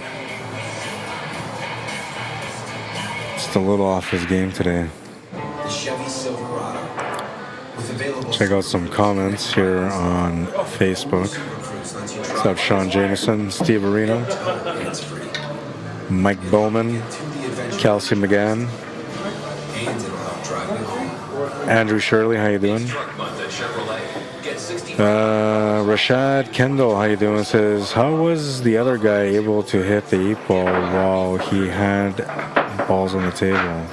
Speaker 2: Just a little off his game today.
Speaker 14: The Chevy Silverado. With available
Speaker 2: Check out some comments here on Facebook. What's up, Sean Jameson, Steve Arena, Mike Bowman, Kelsey McGann, Andrew Shirley, how you doing? Rashad Kendall, how you doing? Says, how was the other guy able to hit the 8-ball while he had balls on the table?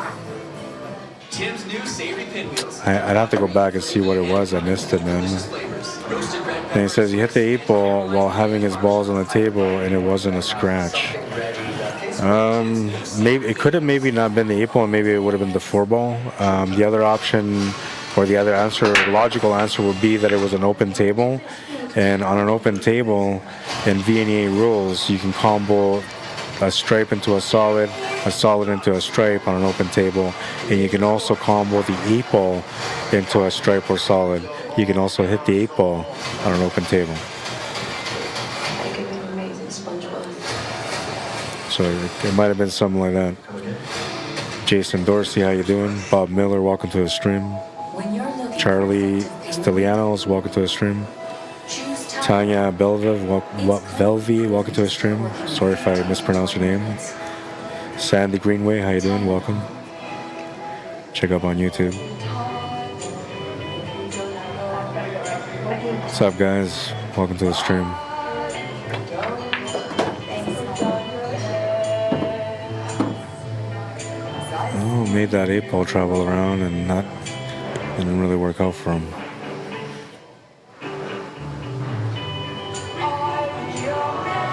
Speaker 14: Tim's new savory pinwheels.
Speaker 2: I'd have to go back and see what it was. I missed it, man. And he says he hit the 8-ball while having his balls on the table, and it wasn't a scratch. Maybe it could have maybe not been the 8-ball, and maybe it would have been the 4-ball. The other option, or the other answer, the logical answer would be that it was an open table. And on an open table, in VNEA Rules, you can combo a stripe into a solid into a stripe on an open table, and you can also combo the 8-ball into a stripe or solid. You can also hit the 8-ball on an open table. So it might have been something like that. Jason Dorsey, how you doing? Bob Miller, welcome to the stream. Charlie Stilianos, welcome to the stream. Tanya Belvy, welcome to the stream. Sorry if I mispronounced your name. Sandy Greenway, how you doing? Welcome. Check out on YouTube. What's up, guys? Welcome to the stream. Oh, made that 8-ball travel around and didn't really work out for him.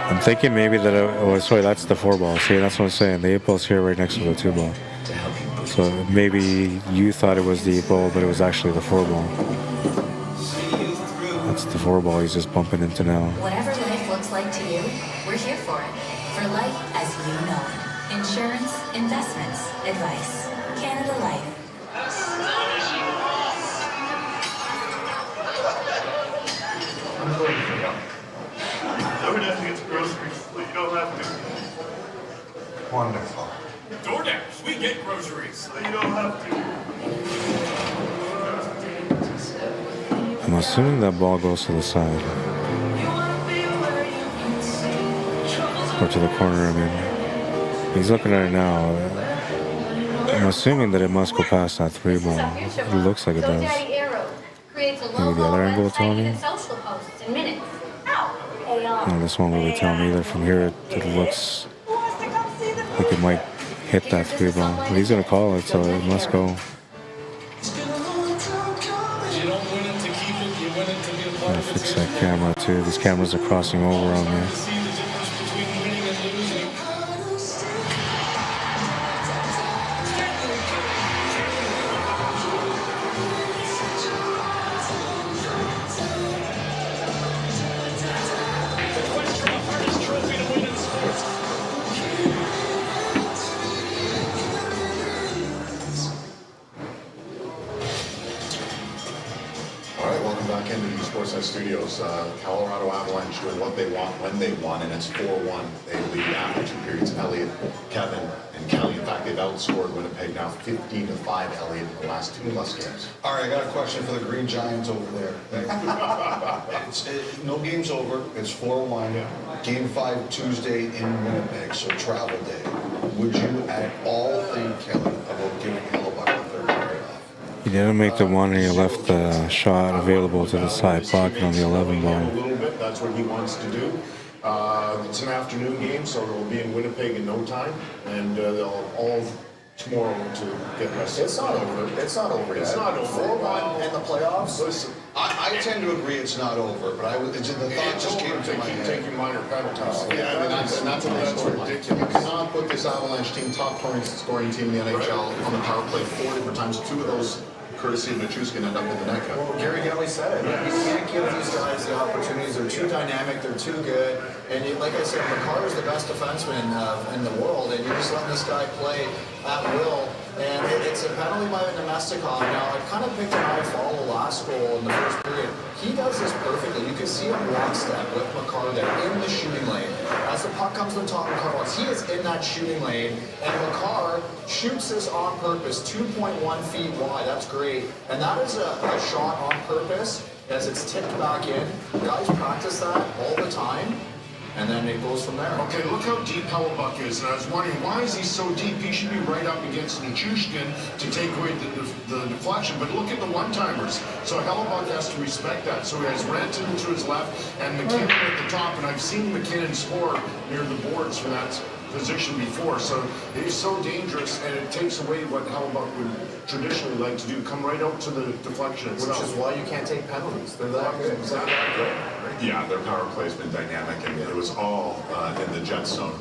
Speaker 2: I'm thinking maybe that sorry, that's the 4-ball. See, that's what I'm saying. The 8-ball's here right next to the 2-ball. So maybe you thought it was the 8-ball, but it was actually the 4-ball. That's the 4-ball he's just bumping into now.
Speaker 10: Whatever life looks like to you, we're here for it. For life as you know it. Insurance, investments, advice. Canada Life.
Speaker 12: I would have to get some groceries, but you don't have to.
Speaker 13: Wonderful.
Speaker 12: DoorDash, we get groceries, so you don't have to.
Speaker 2: I'm assuming that ball goes to the side. Or to the corner, I mean. He's looking at it now. I'm assuming that it must go past that 3-ball. It looks like it does. Maybe the other angle will tell me. No, this one will tell me either. From here, it looks like it might hit that 3-ball. But he's going to call it, so it must go. I'm going to fix that camera, too. These cameras are crossing over on me.
Speaker 12: Studios, Colorado Avalanche doing what they want when they want, and it's 4-1. They lead after 2 periods. Elliott, Kevin, and Kelly. In fact, they've outscored Winnipeg now 15-5. Elliott in the last 2 plus games.
Speaker 16: All right, I got a question for the Green Giants over there. No game's over. It's 4-1. Game 5 Tuesday in Winnipeg, so travel day. Would you at all think, Kelly, about giving Hellebuck the third period off?
Speaker 2: He didn't make the one, and he left the shot available to the side pocket on the 11 ball.
Speaker 12: A little bit, that's what he wants to do. It's an afternoon game, so they'll be in Winnipeg in no time, and they'll all tomorrow to get rested.
Speaker 16: It's not over. It's not over yet.
Speaker 12: It's not over.
Speaker 16: 4-1 in the playoffs.
Speaker 12: Listen,
Speaker 16: I tend to agree it's not over, but the thought just came to my head.
Speaker 12: Taking minor penalties. Yeah, and that's ridiculous. You cannot put this Avalanche team, top scoring team in the NHL, on the power play 4 different times. 2 of those, courtesy of Nichushkin, end up in the net.
Speaker 16: Well, Gary Gelly said it. You can't give these guys the opportunities. They're too dynamic. They're too good.
Speaker 17: And like I said, Makar is the best defenseman in the world, and you're just letting this guy play at will. And it's a penalty by Nemestikov. Now, I kind of picked an eye follow last goal in the first period. He does this perfectly. You can see him lockstep with Makar there in the shooting lane. As the puck comes to the top of Makar, he is in that shooting lane, and Makar shoots this on purpose, 2.1 feet wide. That's great. And that is a shot on purpose as it's tipped back in. Guys practice that all the time. And then it goes from there.
Speaker 18: Okay, look how deep Hellebuck is. And I was wondering, why is he so deep? He should be right up against Nichushkin to take away the deflection. But look at the one-timers. So Hellebuck has to respect that. So he has Ranton to his left and McKinnon at the top. And I've seen McKinnon score near the boards for that position before. So it is so dangerous, and it takes away what Hellebuck would traditionally like to do, come right out to the deflection itself.
Speaker 17: Which is why you can't take penalties. They're that good. Exactly.
Speaker 19: Yeah, their power play has been dynamic, and it was all in the jet zone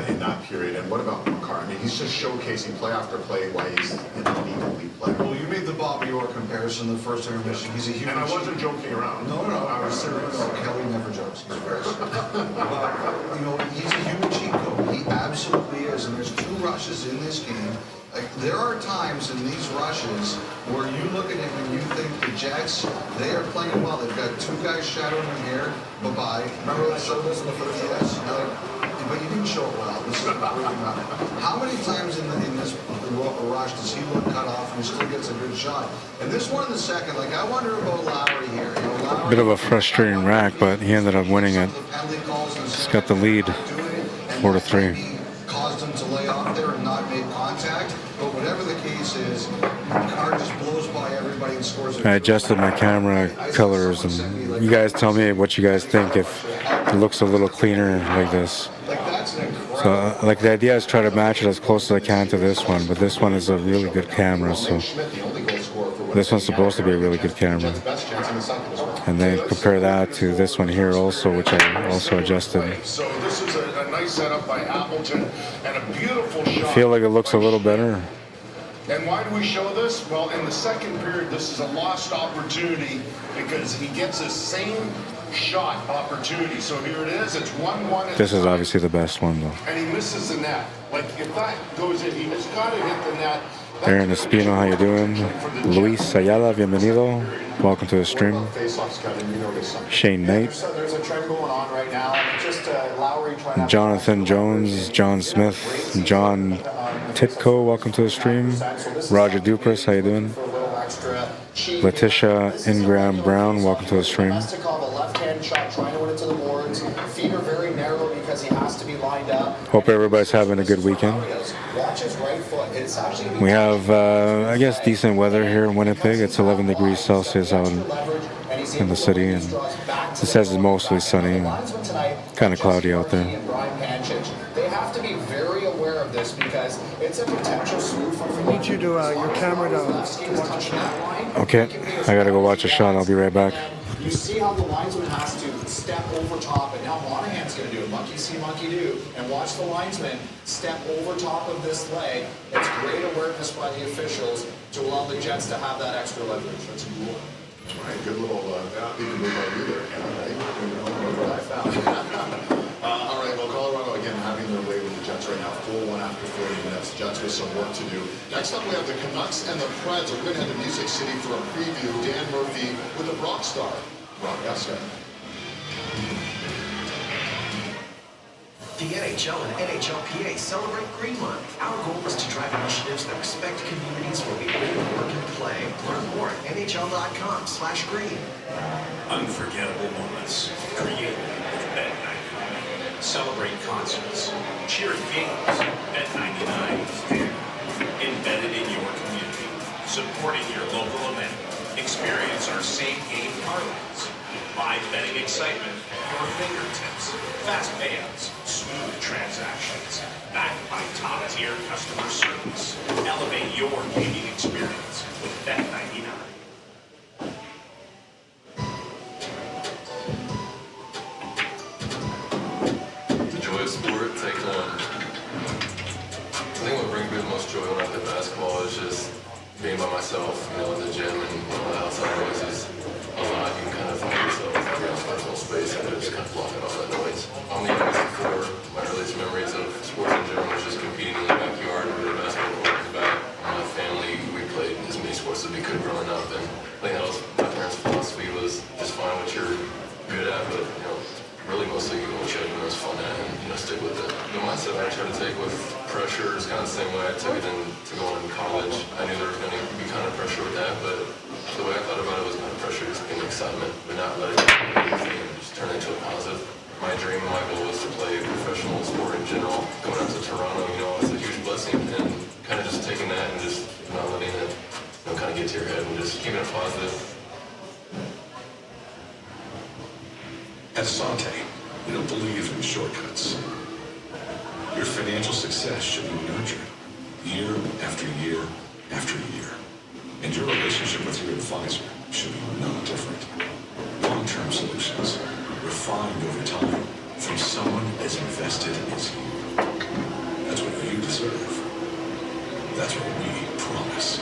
Speaker 19: in that period. And what about Makar? I mean, he's just showcasing play after play why he's an elite player.
Speaker 16: Well, you made the Bobby Orr comparison in the first intermission. He's a huge...
Speaker 18: And I wasn't joking around.
Speaker 16: No, I was serious. No, Kelly never jokes. He's very serious. But, you know, he's a human cheat code. He absolutely is. And there's two rushes in this game. Like, there are times in these rushes where you look at him and you think the Jets, they are playing well. They've got two guys shadowing him here. Bye-bye. Remember I showed this in the first yes? But you didn't show it well. This is really not. How many times in this rush does he look cut off and he still gets a good shot? And this one in the second, like, I wonder about Lowry here. You know, Lowry,
Speaker 2: Bit of a frustrating rack, but he ended up winning it. He's got the lead, 4-3.
Speaker 16: Caused him to lay off there and not make contact. But whatever the case is, Makar just blows by everybody and scores.
Speaker 2: I adjusted my camera colors, and you guys tell me what you guys think if it looks a little cleaner like this. So, like, the idea is try to match it as close as I can to this one, but this one is a really good camera, so this one's supposed to be a really good camera. And then compare that to this one here also, which I also adjusted.
Speaker 18: So this is a nice setup by Appleton and a beautiful shot.
Speaker 2: I feel like it looks a little better.
Speaker 18: And why do we show this? Well, in the second period, this is a lost opportunity because he gets the same shot opportunity. So here it is. It's 1-1.
Speaker 2: This is obviously the best one, though.
Speaker 18: And he misses the net. Like, if that goes in, he just got to hit the net.
Speaker 2: Aaron Espino, how you doing? Luis Ayala, bienvenido. Welcome to the stream. Shane Knight.
Speaker 17: There's a trend going on right now. Just Lowry trying to...
Speaker 2: Jonathan Jones, John Smith, John Titko, welcome to the stream. Roger Dupras, how you doing? Letitia Ingram Brown, welcome to the stream.
Speaker 17: A left-hand shot, trying to win it to the boards. Feet are very narrow because he has to be lined up.
Speaker 2: Hope everybody's having a good weekend.
Speaker 17: Watch his right foot. It's actually...
Speaker 2: We have, I guess, decent weather here in Winnipeg. It's 11 degrees Celsius out in the city, and it says it's mostly sunny and kind of cloudy out there.
Speaker 17: They have to be very aware of this because it's a potential slew for...
Speaker 11: I need you to your camera down to watch a shot.
Speaker 2: Okay, I gotta go watch a shot. I'll be right back.
Speaker 17: You see how the linesman has to step over top, and now Monahan's going to do it. Monkey see, monkey do. And watch the linesman step over top of this leg. It's great awareness by the officials to allow the Jets to have that extra leverage. That's cool.
Speaker 19: Right, good little legal move by you there, Ken, right?
Speaker 17: What I found.
Speaker 12: All right, well, Colorado, again, having their way with the Jets right now, 4-1 after 40 minutes. Jets with some work to do. Next up, we have the Canucks and the Preds. We're going to head to Music City for a preview. Dan Murphy with the Rock Star. Rock, yes, sir.
Speaker 20: The NHL and NHLPA celebrate Green Month. Our goal is to drive initiatives that respect communities where we live, work, and play. Learn more at nhl.com/green.
Speaker 21: Unforgettable moments created with Bet99. Celebrate concerts, cheer games. Bet99 is there. Embedded in your community, supporting your local event. Experience our same-game parlays. Live betting excitement at your fingertips. Fast payouts, smooth transactions, backed by top-tier customer service. Elevate your gaming experience with Bet99.
Speaker 22: The joy of sport, it's like, I think what brings me the most joy when I play basketball is just being by myself, in the gym and all the outside noises. a lot. You can kind of find yourself in your own personal space and just kind of blocking all that noise. On the youngest before, my earliest memories of sports in general was just competing in the backyard with a basketball court in the back. My family, we played as many sports as we could growing up, and I think that was my parents' philosophy was just find what you're good at, but really mostly what you have the most fun at, and stick with it. The mindset I try to take with pressure is kind of the same way I took it into going to college. I knew there was going to be kind of pressure with that, but the way I thought about it was kind of pressure just being excitement, but not letting it be easy and just turn it into a positive. My dream, my goal was to play professional sport in general. Going out to Toronto, it's a huge blessing, and kind of just taking that and just not letting it, kind of get to your head and just keeping it positive.
Speaker 3: At Sante, we don't believe in shortcuts. Your financial success should be nurtured year after year after year. And your relationship with your advisor should be no different. Long-term solutions, refined over time, from someone as invested as you. That's what you deserve. That's what we promise.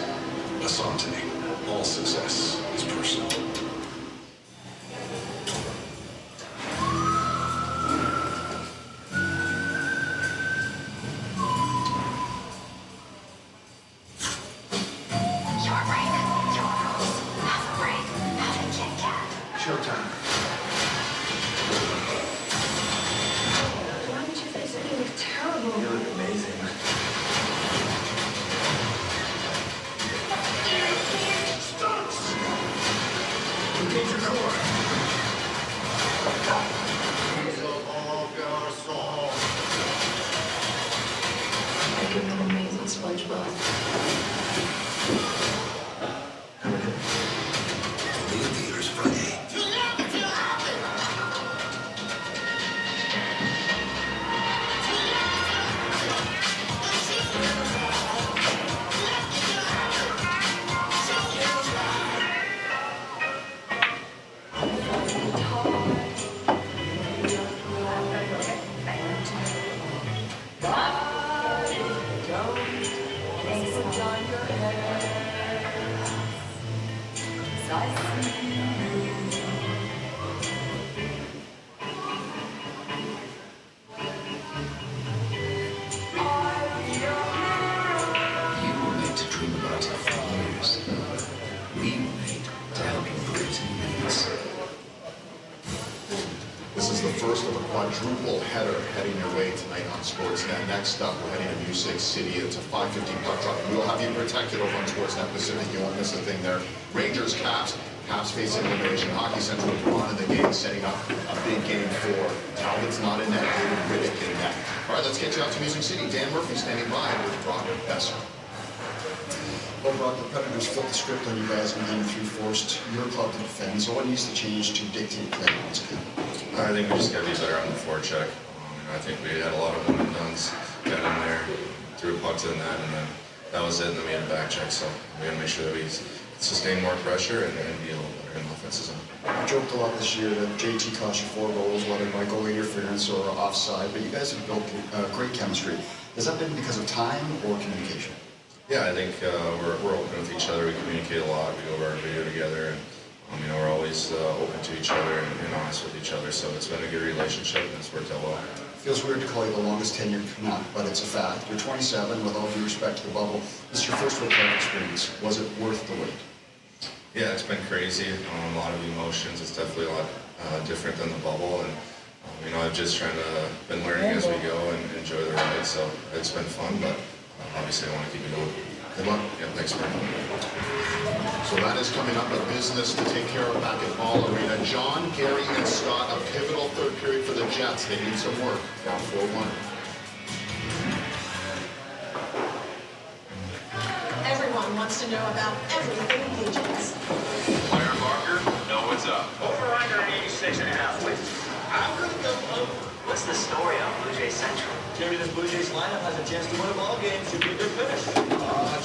Speaker 3: Asante, all success is personal.
Speaker 12: Next up, we're heading to Music City. It's a 5:15 puck drop. We'll have you protected over on Sportsnet Pacific. You won't miss a thing there. Rangers, Caps. Caps facing Elimination. Hockey Central on in the game, setting up a big game for Talbot's not in net. David Riddick in net. All right, let's get you out to Music City. Dan Murphy standing by with Brock Besser.
Speaker 7: Well, Brock, the Predators flipped the script on you guys in Game 3, forced your club to defend. So what needs to change to dictate play once again?
Speaker 23: I think we just got to be better on the forecheck. I think we had a lot of one and dones. Got in there, threw a puck to the net, and then that was it, and then we had a back check. So we got to make sure that we sustain more pressure and be a little better in the offensive zone.
Speaker 7: You joked a lot this year that JT cost you 4 goals, whether by goal interference or offside, but you guys have built great chemistry. Has that been because of time or communication?
Speaker 23: Yeah, I think we're open with each other. We communicate a lot. We go over our video together, and we're always open to each other and honest with each other. So it's been a good relationship, and it's worked out well.
Speaker 7: Feels weird to call you the longest tenured Canuck, but it's a fact. You're 27, with all due respect to the bubble. This is your first road playoff experience. Was it worth the wait?
Speaker 23: Yeah, it's been crazy. A lot of emotions. It's definitely a lot different than the bubble, and I've just been learning as we go and enjoy the ride. So it's been fun, but obviously I want to keep it going.
Speaker 12: Good luck.
Speaker 23: Yeah, thanks, man.
Speaker 12: So that is coming up, a business to take care of back at Ball Arena. John, Gary, and Scott, a pivotal third period for the Jets. They need some work. Down 4-1.
Speaker 24: Everyone wants to know about everything Blue Jays.
Speaker 25: Player marker, know what's up.
Speaker 26: Over under 86.5 wins. I'm going to go over. What's the story on Blue Jays Central? Jimmy, this Blue Jays lineup has a chance to win a ball game. Should be a good finish.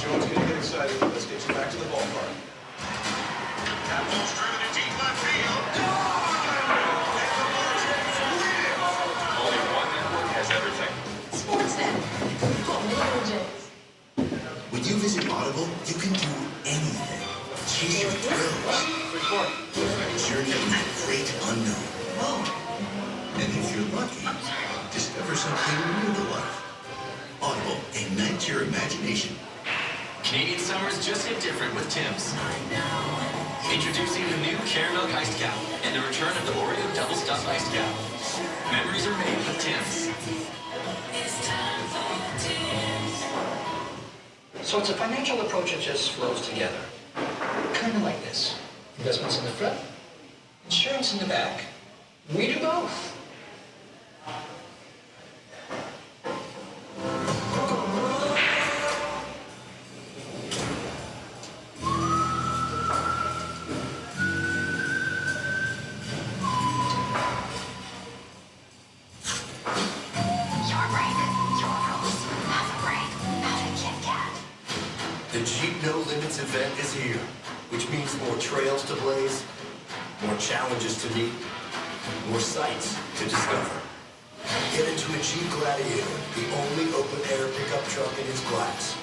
Speaker 26: Jones going to get excited. Let's get you back to the ballpark.
Speaker 25: Capitals driven to deep left field. Only one network has everything.
Speaker 24: Sportsnet. Home of the Blue Jays.
Speaker 27: When you visit Audible, you can do anything.
Speaker 20: teach you thrills. A journey into the great unknown. And if you're lucky, discover something new to love. Audible ignites your imagination.
Speaker 14: Canadian summers just hit different with Tim's. Introducing the new caramel iced cow and the return of the Oreo double stuffed iced cow. Memories are made with Tim's.
Speaker 1: So it's a financial approach that just flows together. Kind of like this. Investments in the front, insurance in the back. We do both.
Speaker 20: The Jeep No Limits event is here, which means more trails to blaze, more challenges to meet, more sights to discover. Get into a Jeep Gladiator, the only open-air pickup truck in its class,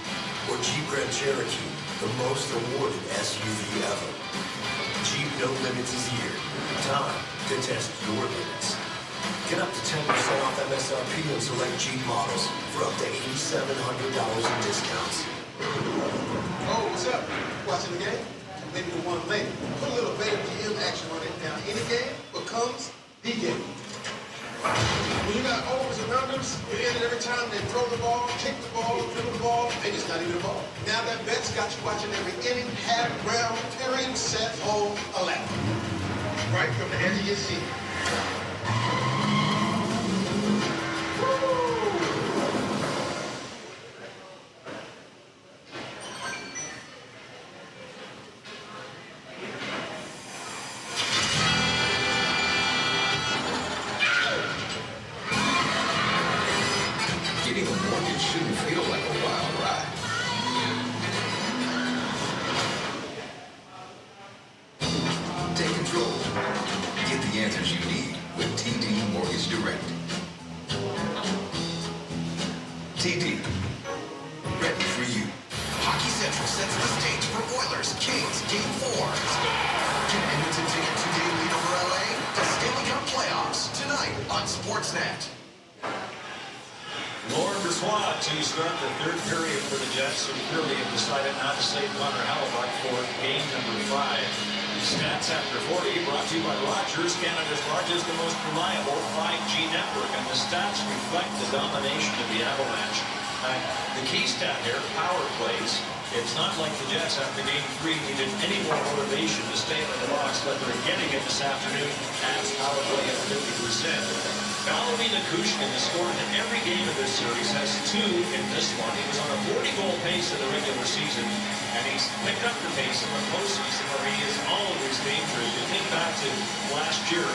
Speaker 20: or Jeep Grand Cherokee, the most awarded SUV ever. Jeep No Limits is here. Time to test your limits. Get up to 10% off MSRP on select Jeep models for up to $8,700 in discounts.
Speaker 12: Oh, what's up? Watching the game? Maybe the one lady. Put a little better GM action on it. Now, any game becomes the game. When you got overs and unders, you end it every time they throw the ball, kick the ball, dribble the ball, maybe it's not even a ball. Now that bet's got you watching every inning, half, round, period, set, hole, 11. Right from the edge of your seat.
Speaker 20: Getting a mortgage shouldn't feel like a wild ride. Take control. Get the answers you need with TD Mortgage Direct. TD. Ready for you.
Speaker 4: Hockey Central sets the stage for Oilers Kings Game 4. Can Edmonton take a 2-day lead over LA? The Stanley Cup playoffs tonight on Sportsnet.
Speaker 6: Lauren Brissois to start the third period for the Jets, who clearly have decided not to save Connor Hellebuyck for game number 5. Stats after 40 brought to you by Rogers, Canada's largest and most reliable 5G network, and the stats reflect the domination of the Avalanche. The key stat here, power plays. It's not like the Jets after game 3 needed any more motivation to stay in the box, but they're getting it this afternoon as power play at 50%. Valerie Nichushkin has scored in every game of this series, has 2 in this one. He was on a 40-goal pace in the regular season, and he's picked up the pace in the postseason where he is always dangerous. You think back to last year,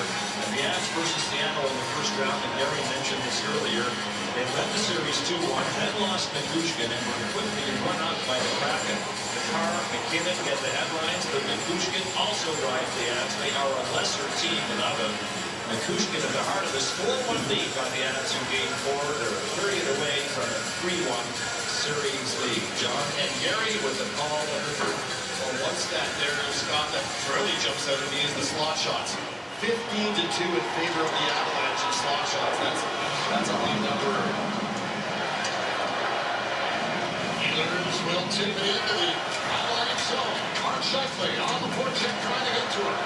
Speaker 6: the Avs versus Seattle in the first round, and Gary mentioned this earlier. They led the series 2-1, then lost Nichushkin, and were quickly run out by the Kraken. Makar, McKinnon get the headlines, but Nichushkin also drives the Avs. They are a lesser team without him. Nichushkin at the heart of this 4-1 lead by the Avs in game 4. They're a period away from a 3-1 series lead. John and Gary with the call in the third.
Speaker 12: Well, one stat there, Scott, that really jumps out at me is the slot shots. 15-2 in favor of the Avalanche in slot shots. That's a high number.
Speaker 18: Billiards will tip it into the Avalanche zone. Mark Scheifele on the forecheck trying to get to him.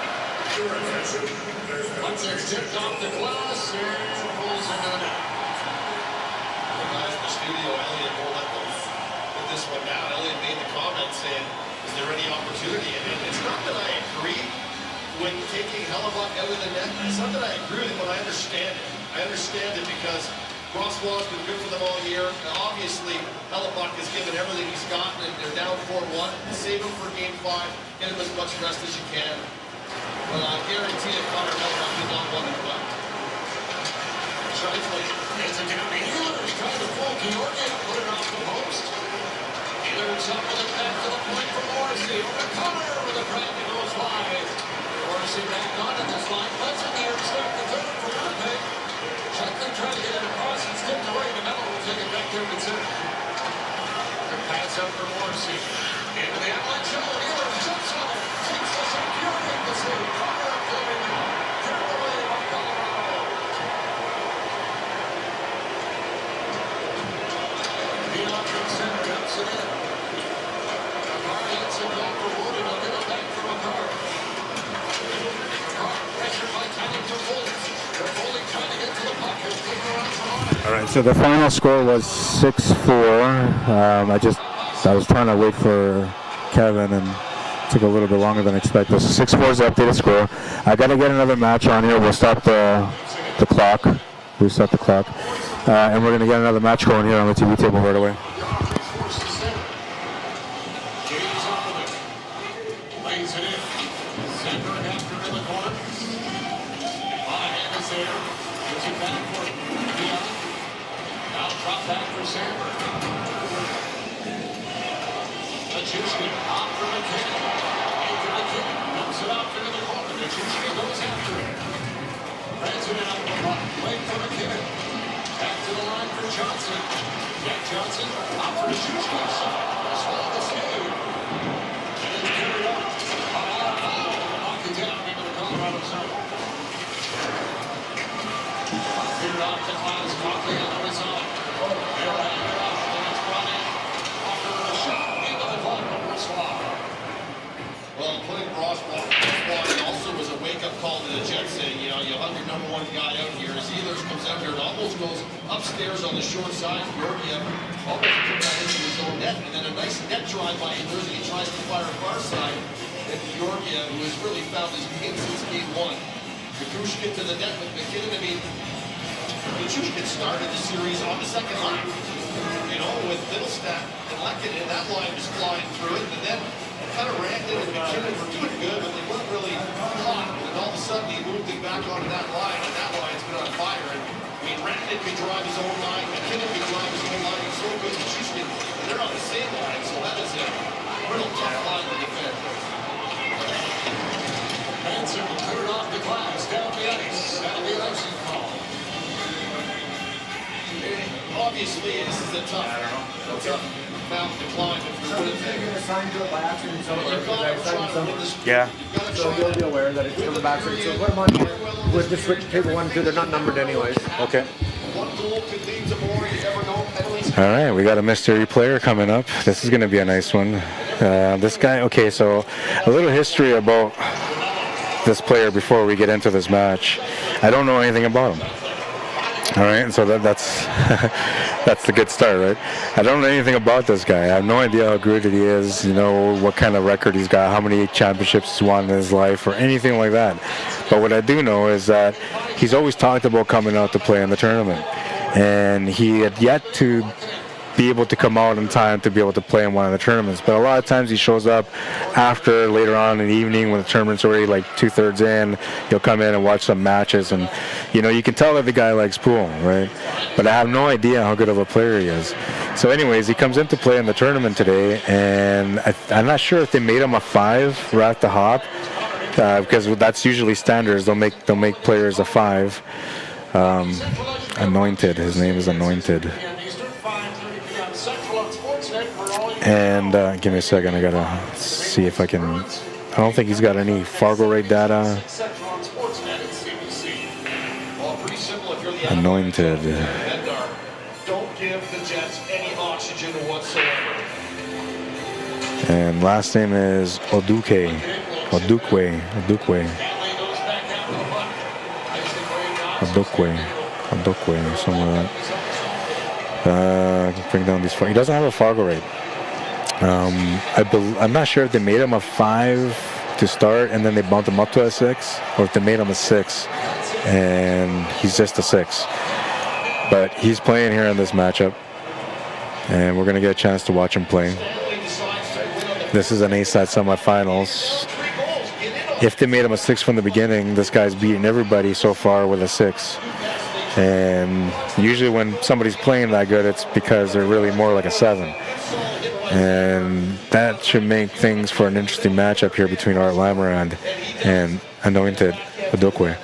Speaker 18: Once it's tipped off the glass and rolls into the net.
Speaker 12: The guys in the studio, Elliot won't let them put this one down. Elliot made the comment saying, is there any opportunity? And it's not that I agree with taking Hellebuyck out of the net. It's not that I agree with it, but I understand it. I understand it because Brossois has been good for them all year. And obviously, Hellebuyck has given everything he's got, and they're down 4-1. Save him for game 5. Get him as much rest as you can. But I guarantee you, Connor Hellebuyck did not want to go out.
Speaker 18: Scheifele gets it down to Ehlers, trying to pull Georgiev, put it off the post. Ehlers up with it back to the point for Morrissey. O'Connor with a drag that goes wide. Morrissey back onto this line. Let's it here to start the third for Winnipeg. Scheifele trying to get it across and skipped away. The middle will take it back there to center. The pass up for Morrissey. Into the Avalanche zone. Ehlers jumps on it.
Speaker 2: All right, so the final score was 6-4. I was trying to wait for Kevin and it took a little bit longer than expected. So 6-4 is the updated score. I got to get another match on here. We'll stop the clock. Reset the clock. And we're going to get another match going here on the TV table right away.
Speaker 12: Well, putting Ross Wally also was a wake-up call to the Jets saying, you know, you have your number one guy out here. As Ehlers comes out here and almost goes upstairs on the short side. Georgia almost put that into his own net. And then a nice net drive by Ehlers, and he tries to fire far side. And Georgia, who has really found his game since game one. Kikushkin to the net with McKinnon. I mean, Kikushkin started the series on the second line. You know, with Middlestat and Lehkonen, that line was flying through it. And then kind of Randon and McKinnon were doing good, but they weren't really hot. And all of a sudden, he moved it back onto that line, and that line's been on fire. And I mean, Randon could drive his own line, McKinnon could drive his own line, and so could Kikushkin. And they're on the same line, so that is a real tough line to defend.
Speaker 18: Hansen cleared off the glass, down the ice. That'll be an icing call.
Speaker 12: Obviously, this is a tough mountain to climb if you're Winnipeg.
Speaker 11: You're assigned to it by accident somewhere.
Speaker 12: You've got to try to win this.
Speaker 2: Yeah.
Speaker 11: So you'll be aware that it's coming back. So put them on here. We'll just switch table 1 and 2. They're not numbered anyways.
Speaker 2: Okay.
Speaker 12: One goal could lead to more. You never know. Penalties.
Speaker 2: All right, we got a mystery player coming up. This is going to be a nice one. This guy, okay, so a little history about this player before we get into this match. I don't know anything about him. All right, so that's that's the good start, right? I don't know anything about this guy. I have no idea how good he is, you know, what kind of record he's got, how many championships he's won in his life, or anything like that. But what I do know is that he's always talked about coming out to play in the tournament. And he had yet to be able to come out in time to be able to play in one of the tournaments. But a lot of times he shows up after, later on in the evening when the tournament's already like 2/3 in. He'll come in and watch some matches, and you know, you can tell that the guy likes pool, right? But I have no idea how good of a player he is. So anyways, he comes in to play in the tournament today, and I'm not sure if they made him a 5 right at the hop, because that's usually standards. They'll make players a 5. Anointed, his name is Anointed. And give me a second, I gotta see if I can. I don't think he's got any FargoRate data. Anointed.
Speaker 12: Don't give the Jets any oxygen whatsoever.
Speaker 2: And last name is Odukwe, somewhere like that. Bring down these. He doesn't have a FargoRate. I'm not sure if they made him a 5 to start and then they bumped him up to a 6, or if they made him a 6 and he's just a 6. But he's playing here in this matchup, and we're going to get a chance to watch him play. This is an A-side semifinals. If they made him a 6 from the beginning, this guy's beaten everybody so far with a 6. And usually when somebody's playing that good, it's because they're really more like a 7. And that should make things for an interesting matchup here between Art Lamoureux and Anointed Odukwe.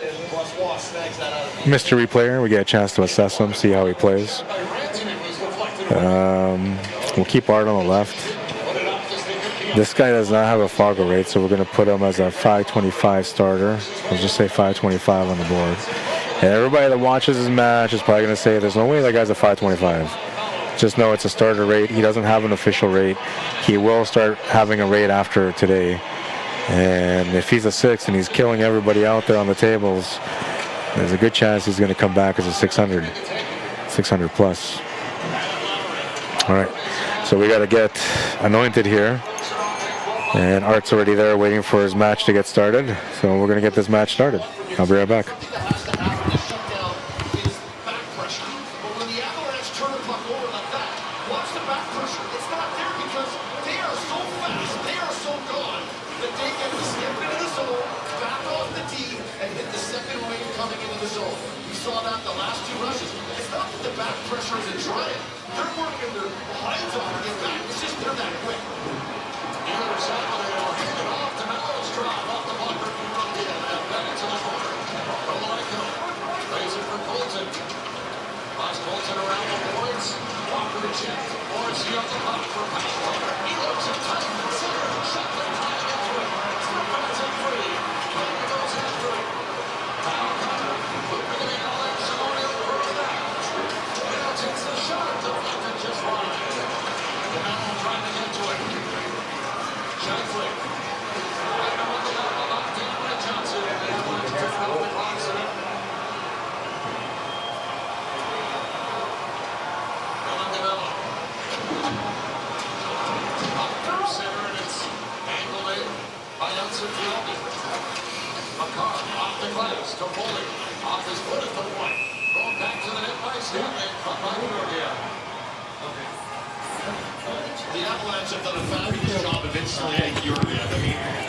Speaker 2: Mystery player, we get a chance to assess him, see how he plays. We'll keep Art on the left. This guy does not have a FargoRate, so we're going to put him as a 525 starter. I'll just say 525 on the board. And everybody that watches his match is probably going to say, there's no way that guy's a 525. Just know it's a starter rate. He doesn't have an official rate. He will start having a rate after today. And if he's a 6 and he's killing everybody out there on the tables, there's a good chance he's going to come back as a 600 plus. All right, so we got to get Anointed here. And Art's already there waiting for his match to get started. So we're going to get this match started. I'll be right back.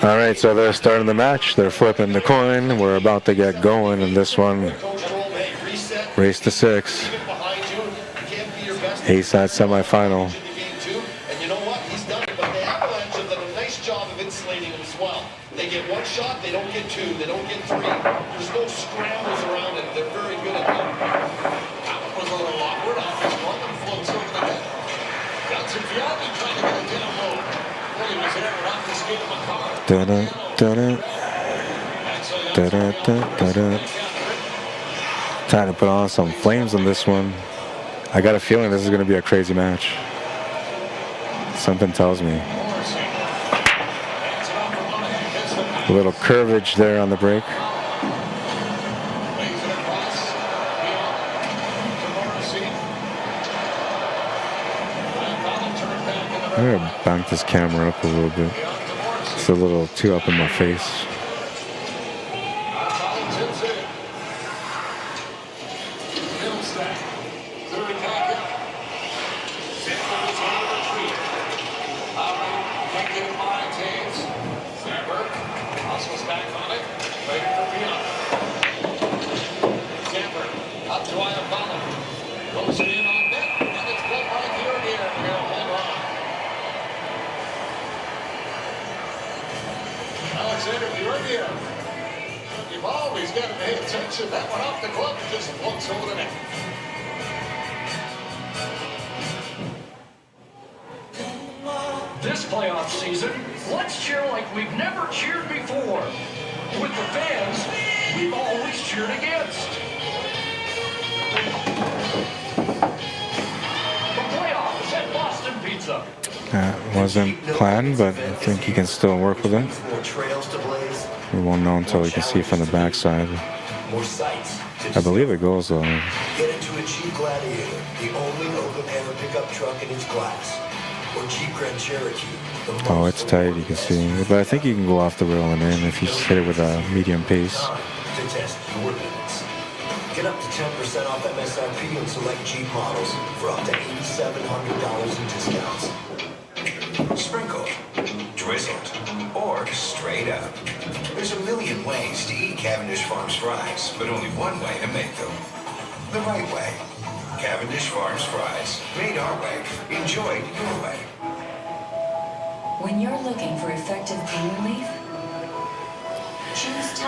Speaker 2: All right, so they're starting the match. They're flipping the coin. We're about to get going in this one. Race to 6. ASAT semifinal.
Speaker 12: And you know what? He's done it, but the Avalanche have done a nice job of insulating him as well. They get one shot, they don't get two, they don't get three. There's no scrambles around it. They're very good at that. That was a little awkward. Off his glove and floats over the net. That's it. Fialbi trying to get it down low. Williams there and off the skate of a car.
Speaker 2: Trying to put on some flames on this one. I got a feeling this is going to be a crazy match. Something tells me. A little curvage there on the break. I'm going to bank this camera up a little bit. It's a little too up in my face.
Speaker 12: You've always got to pay attention. That one off the glove just floats over the net.
Speaker 5: This playoff season, let's cheer like we've never cheered before. With the fans, we've always cheered against. The playoff is at Boston Pizza.
Speaker 2: That wasn't planned, but I think he can still work with it. We won't know until we can see from the backside. I believe it goes though.
Speaker 4: Get into a Jeep Gladiator, the only open-air pickup truck in its class. Or Jeep Grand Cherokee.
Speaker 2: Oh, it's tight, you can see. But I think you can go off the rail and in if you just hit it with a medium pace.
Speaker 4: To test your limits. Get up to 10% off MSRP on select Jeep models for up to $8,700 in discounts.
Speaker 8: Sprinkled, drizzled, or straight up. There's a million ways to eat Cavendish Farms fries, but only one way to make them. The right way. Cavendish Farms fries. Made our way. Enjoyed your way.
Speaker 9: When you're looking for effective pain relief,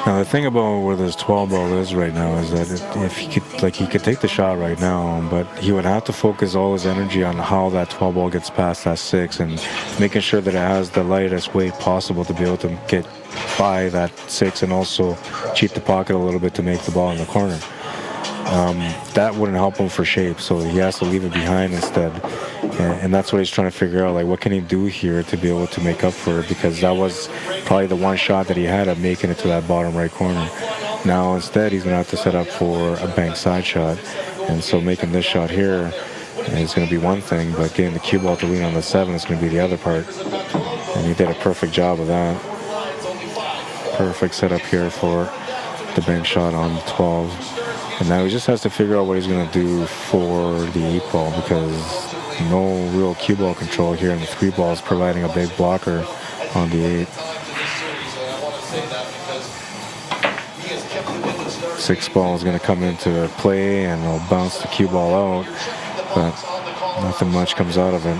Speaker 2: Now the thing about where this 12 ball is right now is that if he could, like, he could take the shot right now, but he would have to focus all his energy on how that 12 ball gets past that 6 and making sure that it has the lightest weight possible to be able to get by that 6 and also cheat the pocket a little bit to make the ball in the corner. That wouldn't help him for shape, so he has to leave it behind instead. And that's what he's trying to figure out, like, what can he do here to be able to make up for it, because that was probably the one shot that he had of making it to that bottom right corner. Now instead he's going to have to set up for a bank side shot, and so making this shot here is going to be one thing, but getting the cue ball to lean on the 7 is going to be the other part, and he did a perfect job of that. Perfect setup here for the bank shot on the 12. And now he just has to figure out what he's going to do for the 8 ball, because no real cue ball control here, and the 3 ball is providing a big blocker on the 8. 6 ball is going to come into play and he'll bounce the cue ball out, but nothing much comes out of it.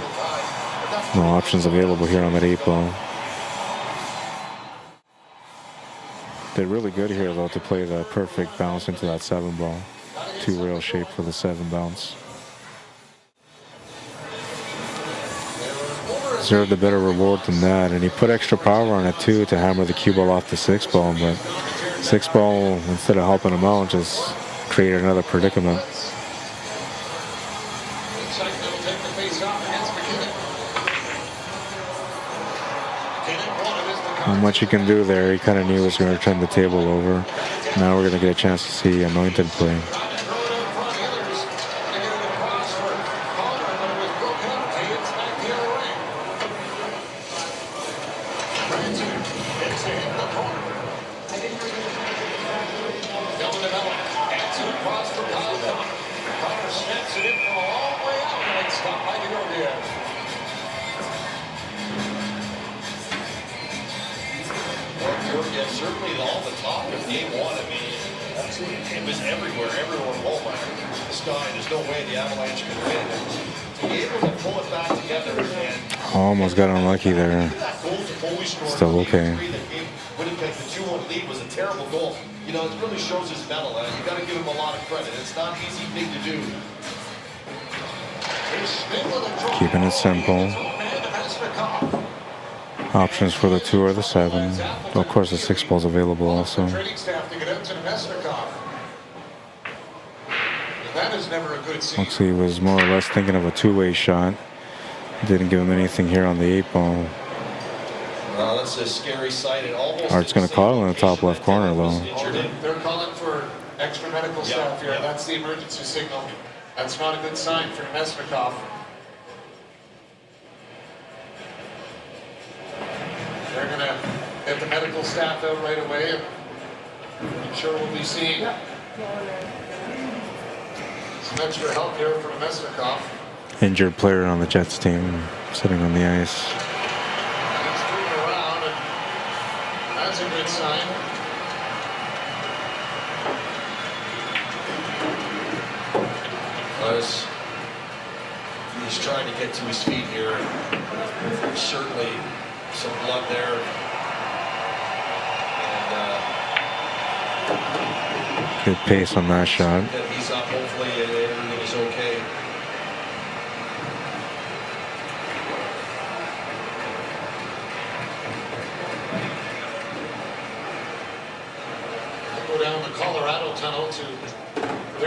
Speaker 2: No options available here on that 8 ball. They're really good here, though, to play the perfect bounce into that 7 ball. 2 rail shape for the 7 bounce. Deserved a better reward than that, and he put extra power on it too to hammer the cue ball off the 6 ball, but 6 ball, instead of helping him out, just created another predicament. Not much he can do there. He kind of knew he was going to turn the table over. Now we're going to get a chance to see Anointed play.
Speaker 12: Certainly all the talk of game 1. I mean, it was everywhere. Everyone, oh my, this guy, there's no way the Avalanche can win. To be able to pull it back together and
Speaker 2: Almost got unlucky there. Still okay.
Speaker 12: Winnipeg, the 2-1 lead was a terrible goal. You know, it really shows his mettle, and you got to give him a lot of credit. It's not an easy thing to do.
Speaker 2: Keeping it simple. Options for the 2 or the 7. Of course, the 6 ball's available also. Looks like he was more or less thinking of a 2-way shot. Didn't give him anything here on the 8 ball.
Speaker 12: That's a scary sight.
Speaker 2: Art's going to call it in the top left corner, though.
Speaker 11: They're calling for extra medical staff here. That's the emergency signal. That's not a good sign for Nemesnikov. They're going to get the medical staff out right away. I'm sure we'll be seeing some extra help here from Nemesnikov.
Speaker 2: Injured player on the Jets team sitting on the ice.
Speaker 11: He's turning around, and that's a good sign.
Speaker 12: He's trying to get to his feet here. Certainly some blood there. And,
Speaker 2: Good pace on that shot.
Speaker 12: he's up. Hopefully everything is okay.
Speaker 11: Go down the Colorado tunnel to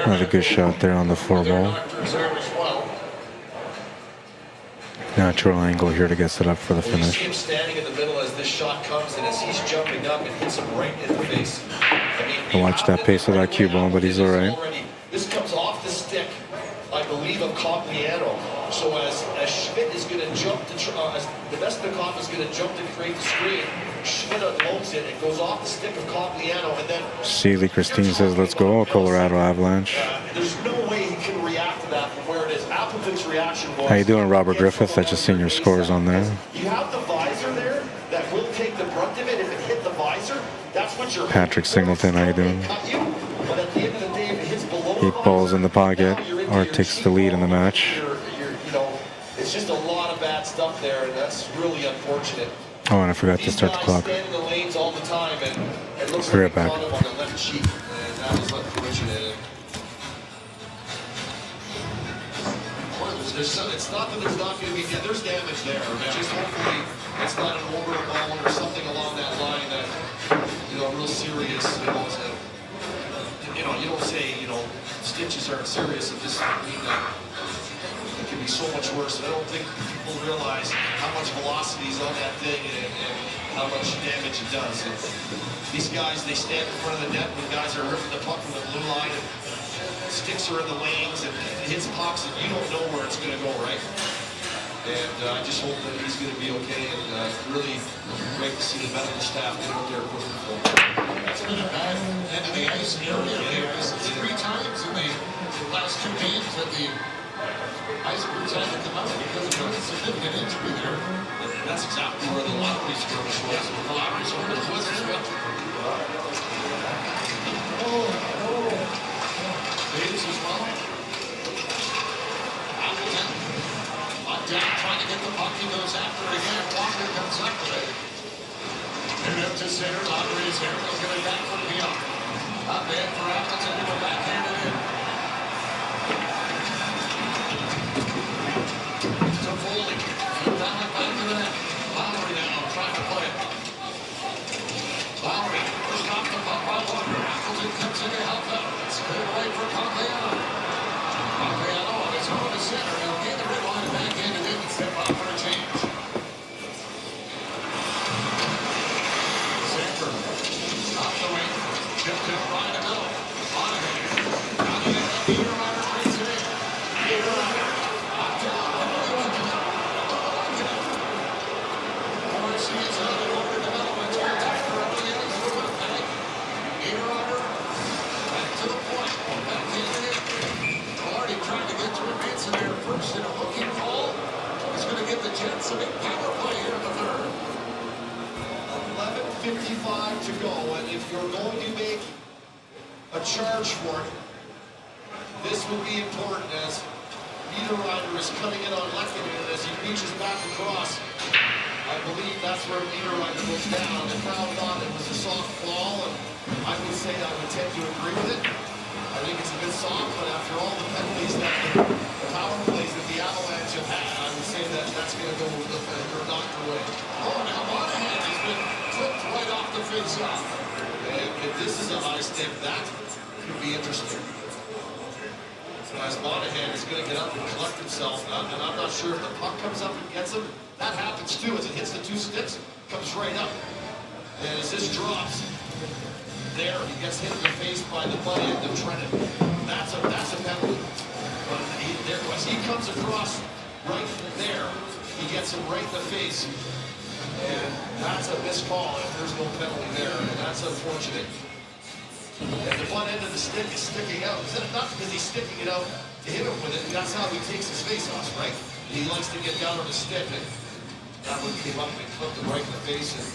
Speaker 2: Another good shot there on the 4 ball. Natural angle here to get set up for the
Speaker 12: You see
Speaker 2: finish.
Speaker 12: him standing in the middle as this shot comes, and as he's jumping up, it hits him right in the face. I mean,
Speaker 2: Watch that pace of that cue ball, but he's all right.
Speaker 12: this comes off the stick, I believe, of Cogliano. So as Schmidt is going to jump to, as Nemesnikov is going to jump to create the screen, Schmidt unloads it. It goes off the stick of Cogliano, and then
Speaker 2: Seeley Christine says, "Let's go, Colorado Avalanche."
Speaker 12: there's no way he can react to that from where it is. Appleton's reaction was,
Speaker 2: How you doing, Robert Griffith? I just seen your scores on there.
Speaker 12: you have the visor there that will take the brunt of it if it hit the visor. That's what you're.
Speaker 2: Patrick Singleton, how you doing?
Speaker 12: But at the end of the day, if it hits below
Speaker 2: 8 balls in the pocket. Art takes the lead in the match.
Speaker 12: you know, it's just a lot of bad stuff there, and that's really unfortunate.
Speaker 2: Oh, and I forgot to
Speaker 12: These
Speaker 2: start the
Speaker 12: guys
Speaker 2: clock.
Speaker 12: stand in the lanes all the time, and it looks
Speaker 2: Be
Speaker 12: like
Speaker 2: right
Speaker 12: they
Speaker 2: back.
Speaker 12: caught him on the left cheek, and that was what originated. It's not that there's not going to be, there's damage there. It's just hopefully it's not an overbone or something along that line that, real serious, you don't say, stitches aren't serious. It just mean that it can be so much worse. I don't think people realize how much velocity is on that thing and how much damage it does. And these guys, they stand in front of the net when guys are ripping the puck from the blue line and sticks are in the lanes and it hits pucks and you don't know where it's going to go, right? And I just hope that he's going to be okay, and really great to see the medical staff get out there and pushing for him.
Speaker 18: That's been a bad end of the ice area there. It's 3 times in the last 2 games that the ice crews had to come out because of a significant injury there.
Speaker 12: That's exactly where the lottery skirmish was. The lottery skirmish was there.
Speaker 18: Davis as well. Appleton on down, trying to get the puck. He goes after it again. Walker comes up with it. Turned up to center. Lottery is there. He's going back for Leon. Up in for Appleton. He will backhand it in. To Foley. Down it back to the net. Lowry now trying to play it. Lowry pushed off the puck by Walker. Appleton comes in to help out. It's good away for Congliano. Congliano on his own to center. He'll get the red line back in and then step out for a change. Sanford off the wing. Tipped out right to middle. Monahan. Now the net. Niederreiter brings it in. Niederreiter. Up down. Morrissey is on the order development. Turns after over the ice for Winnipeg. Niederreiter back to the point. Back in it. Already trying to get to a Manson there first in a hooking call. He's going to give the Jets a big power play here in the third.
Speaker 12: 11:55 to go, and if you're going to make a charge for it, this would be important as Niederreiter is cutting it on Lehkonen, and as he reaches back across, I believe that's where Niederreiter goes down. The crowd thought it was a soft ball, and I would say I would tend to agree with it. I think it's a bit soft, but after all the penalties that the power plays that the Avalanche have had, I would say that that's going to go or knocked away.
Speaker 18: Oh, now Monahan has been clipped right off the face-off.
Speaker 12: If this is a high stick, that could be interesting. As Monahan is going to get up and collect himself, and I'm not sure if the puck comes up and gets him. That happens too, as it hits the 2 sticks, comes right up. And as this drops, there, he gets hit in the face by the butt end of Trenton. That's a penalty. But as he comes across right there, he gets him right in the face. And that's a missed call if there's no penalty there, and that's unfortunate. And the butt end of the stick is sticking out. Not because he's sticking it out to hit him with it, that's how he takes his face off, right? He likes to get down on his stick, and that one came up and clipped him right in the face. And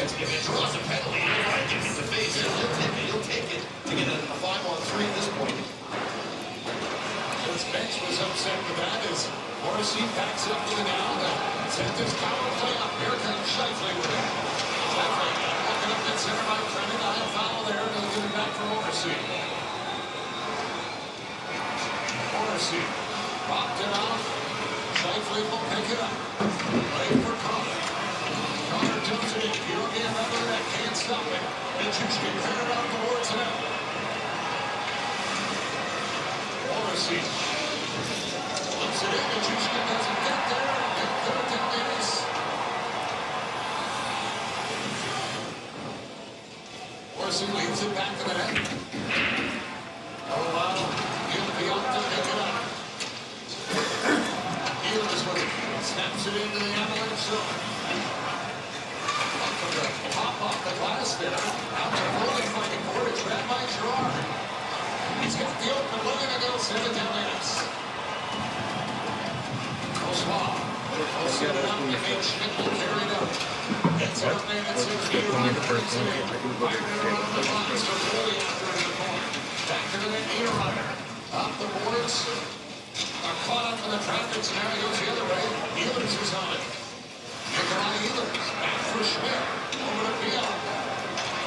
Speaker 12: if it draws a penalty, he'll right in the face. He'll take it to get a 5-on-3 at this point.
Speaker 18: His bench was upset with that as Morrissey backs up to the down. Sent his power play up. Here comes Shifley with it. Shifley looking up at center by Trenton. I have foul there. They'll give it back for Morrissey. Morrissey rocked it off. Shifley will pick it up. Play for Connor. Connor dumps it in. He'll get another net. Can't stop it. Nichushkin clear it out towards him. Morrissey flips it in. Nichushkin doesn't get there. And third down is. Morrissey leads it back to the net. Oh, wow. He'll be off to pick it up. Healers with it. Snaps it into the Avalanche zone. Up from the pop off the glass there. Out to Foley fighting for it. It's grabbed by Gerard. He's got the open looking to go 7 minutes. Oswald. Close it up. The big Schmidt will carry it up. It's up and it's in. Niederreiter brings it in. Fired it around the box for Foley after the point. Back to the net. Niederreiter. Up the boards. Are caught up in the traffic scenario goes the other way. Ehlers is on it. Nikolai Ehlers, back for Schmidt. Over to Pionk.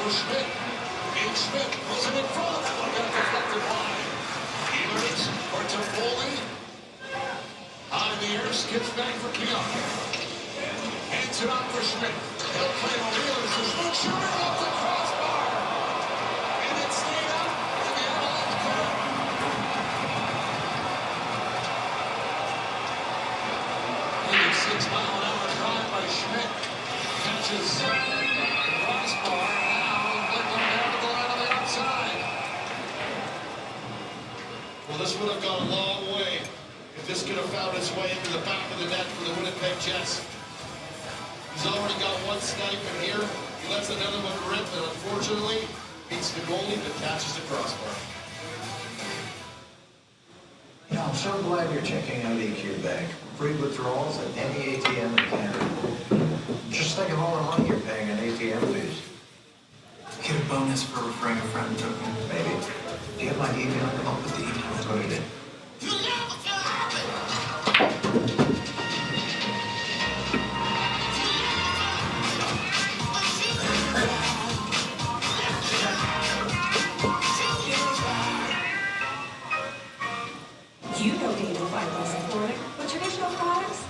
Speaker 18: For Schmidt. Gage Schmidt puts it in front. That one got deflected wide. Ehlers for Toffoli. Out of the air, skips back for Pionk. Hands it out for Schmidt. He'll play on Ehlers. The Schmidt shooter off the crossbar. And it stayed up in the Avalanche corner. 86-mile-an-hour drive by Schmidt. Catches the crossbar. Now let them down to the line on the outside.
Speaker 12: Well, this would have gone a long way if this could have found its way into the back of the net for the Winnipeg Jets. He's already got one snipe in here. He lets another one rip, and unfortunately, beats the goalie but catches the crossbar.
Speaker 9: You know, I'm so glad you're checking out EQ Bank. Free withdrawals at any ATM in Canada. Just think of all the money you're paying in ATM fees.
Speaker 10: Get a bonus for referring a friend token.
Speaker 9: Maybe. Do you have my email? I'll put the email. Put it in.
Speaker 13: You know dating fiber is important, but traditional products?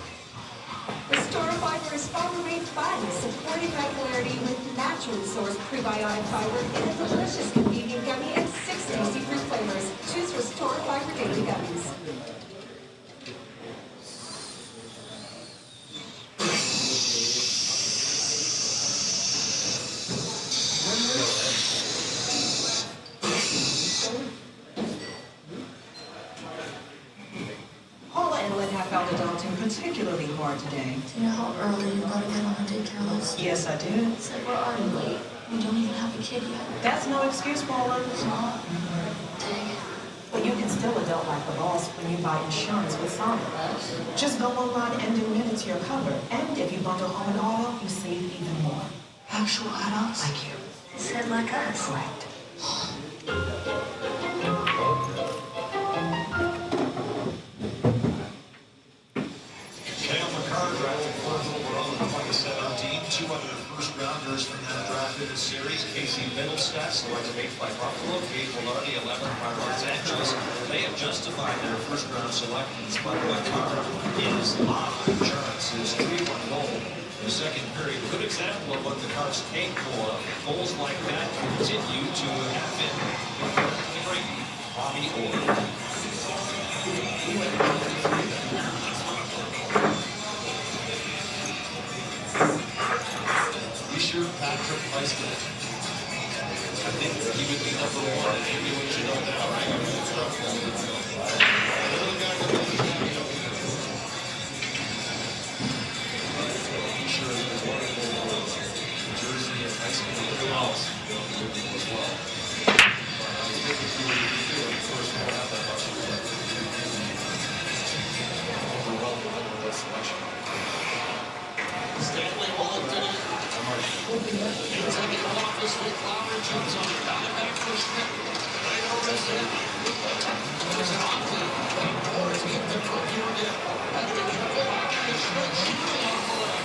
Speaker 13: Restore Fiber is FargoRate Fun, supporting regularity with naturally sourced prebiotic fiber in a delicious, convenient gummy and 6 tasty fruit flavors. Choose Restore Fiber Daily Gummies.
Speaker 15: Paula and Lynn have found adulting particularly hard today.
Speaker 16: Do you know how early you gotta get on the daycare list?
Speaker 15: Yes, I do.
Speaker 16: It's like we're already late. We don't even have a kid yet.
Speaker 15: That's no excuse, Paula.
Speaker 16: It's not. Dang it.
Speaker 15: But you can still adult like the boss when you buy insurance with Sonic. Just go online and do minutes your cover. And if you bundle home and auto, you save even more.
Speaker 16: Actual adults?
Speaker 15: Like you.
Speaker 16: Said like us.
Speaker 15: Correct.
Speaker 6: Dale McCarr drafted fourth overall in 2017. 2 other first-rounders from that draft in the series. Casey Middlestat, selected 8th by Buffalo. Gabe Velarde, 11th by Los Angeles. They have justified their first-round selections, but McCarr is off insurance. His 3-1 goal in the second period. Good example of what the Cards capable of. Goals like that continue to happen. Bobby Orr.
Speaker 12: Patrick Heisman. I think he would be number 1 in ambulation on that, right? Another guy that he sure is wonderful. Jersey and Heisman and who else as well. I was thinking if you were the first one to have that much overwhelming with that selection. Stanley Wallington. He's taking it off this week. Lowry jumps on it. Got it back for Schmidt. Right over his head. There's an off-lead. That boards keep the front here again. Had to be careful. Schmidt shooting off the leg.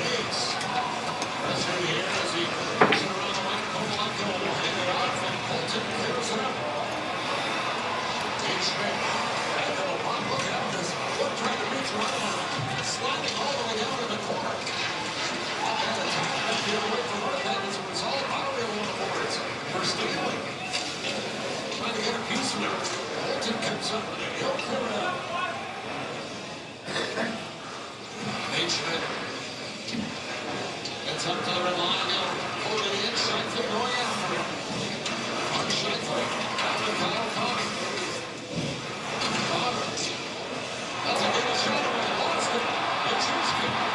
Speaker 12: Gates. Pressure in the air as he moves it around the right. Kovalko will hang it off and Bolton clears it up. Gage Schmidt. And then a one look out as one trying to reach around him. Sliding all the way down in the corner. The other way from Winnipeg as a result. Mario on the boards for Stanley. Trying to get a piece of it. Bolton comes up with it. He'll clear it up. Nate Schmidt. It's up to the red line now. Pulling it in. Scheifele going after it. On Scheifele. After Kyle Connor. Connor. Doesn't get a shot away. Lost it. It's Juszczyk.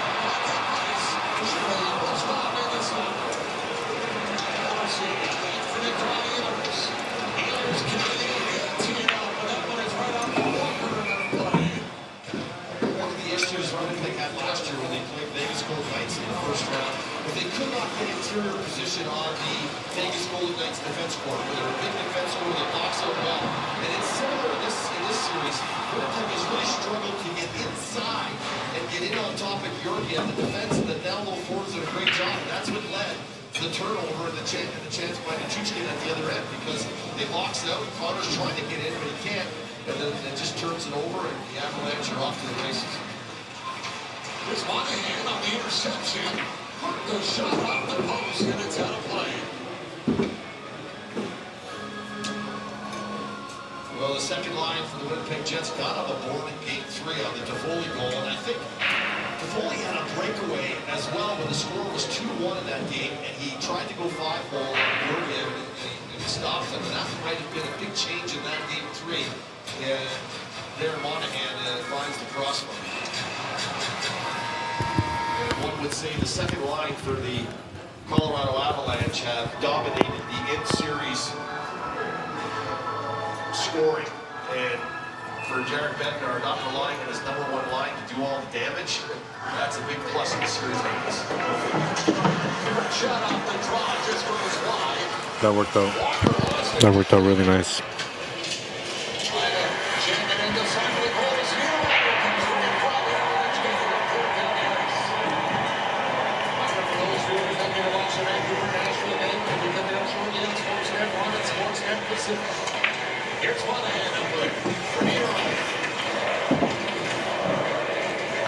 Speaker 12: Last year when they played Vegas Golden Knights in the first round, but they could not get interior position on the Vegas Golden Knights defense court. They were big defense over the box out well, and it's similar in this series. Winnipeg has really struggled to get inside and get in on top of your game. The defense and the down low forwards did a great job. And that's what led to the turnover and the chance by Handicapped at the other end because they box it out. Connor's trying to get in, but he can't. And then it just turns it over, and the Avalanche are off to the races.
Speaker 5: Here's Monahan on the interception. Put the shot off the post, and it's out of play.
Speaker 12: Well, the second line for the Winnipeg Jets got on the board in Game 3 on the Toffoli goal, and I think Toffoli had a breakaway as well when the score was 2-1 in that game, and he tried to go 5-goal on Georgiev, and he stopped him, and that might have been a big change in that Game 3. And there Monahan finds the crossbar. And one would say the second line for the Colorado Avalanche have dominated the in-series scoring. And for Jared Bednar not relying on his #1 line to do all the damage, that's a big plus in the series like this.
Speaker 5: Shot off the draw, just goes wide.
Speaker 2: That worked out. That worked out really nice.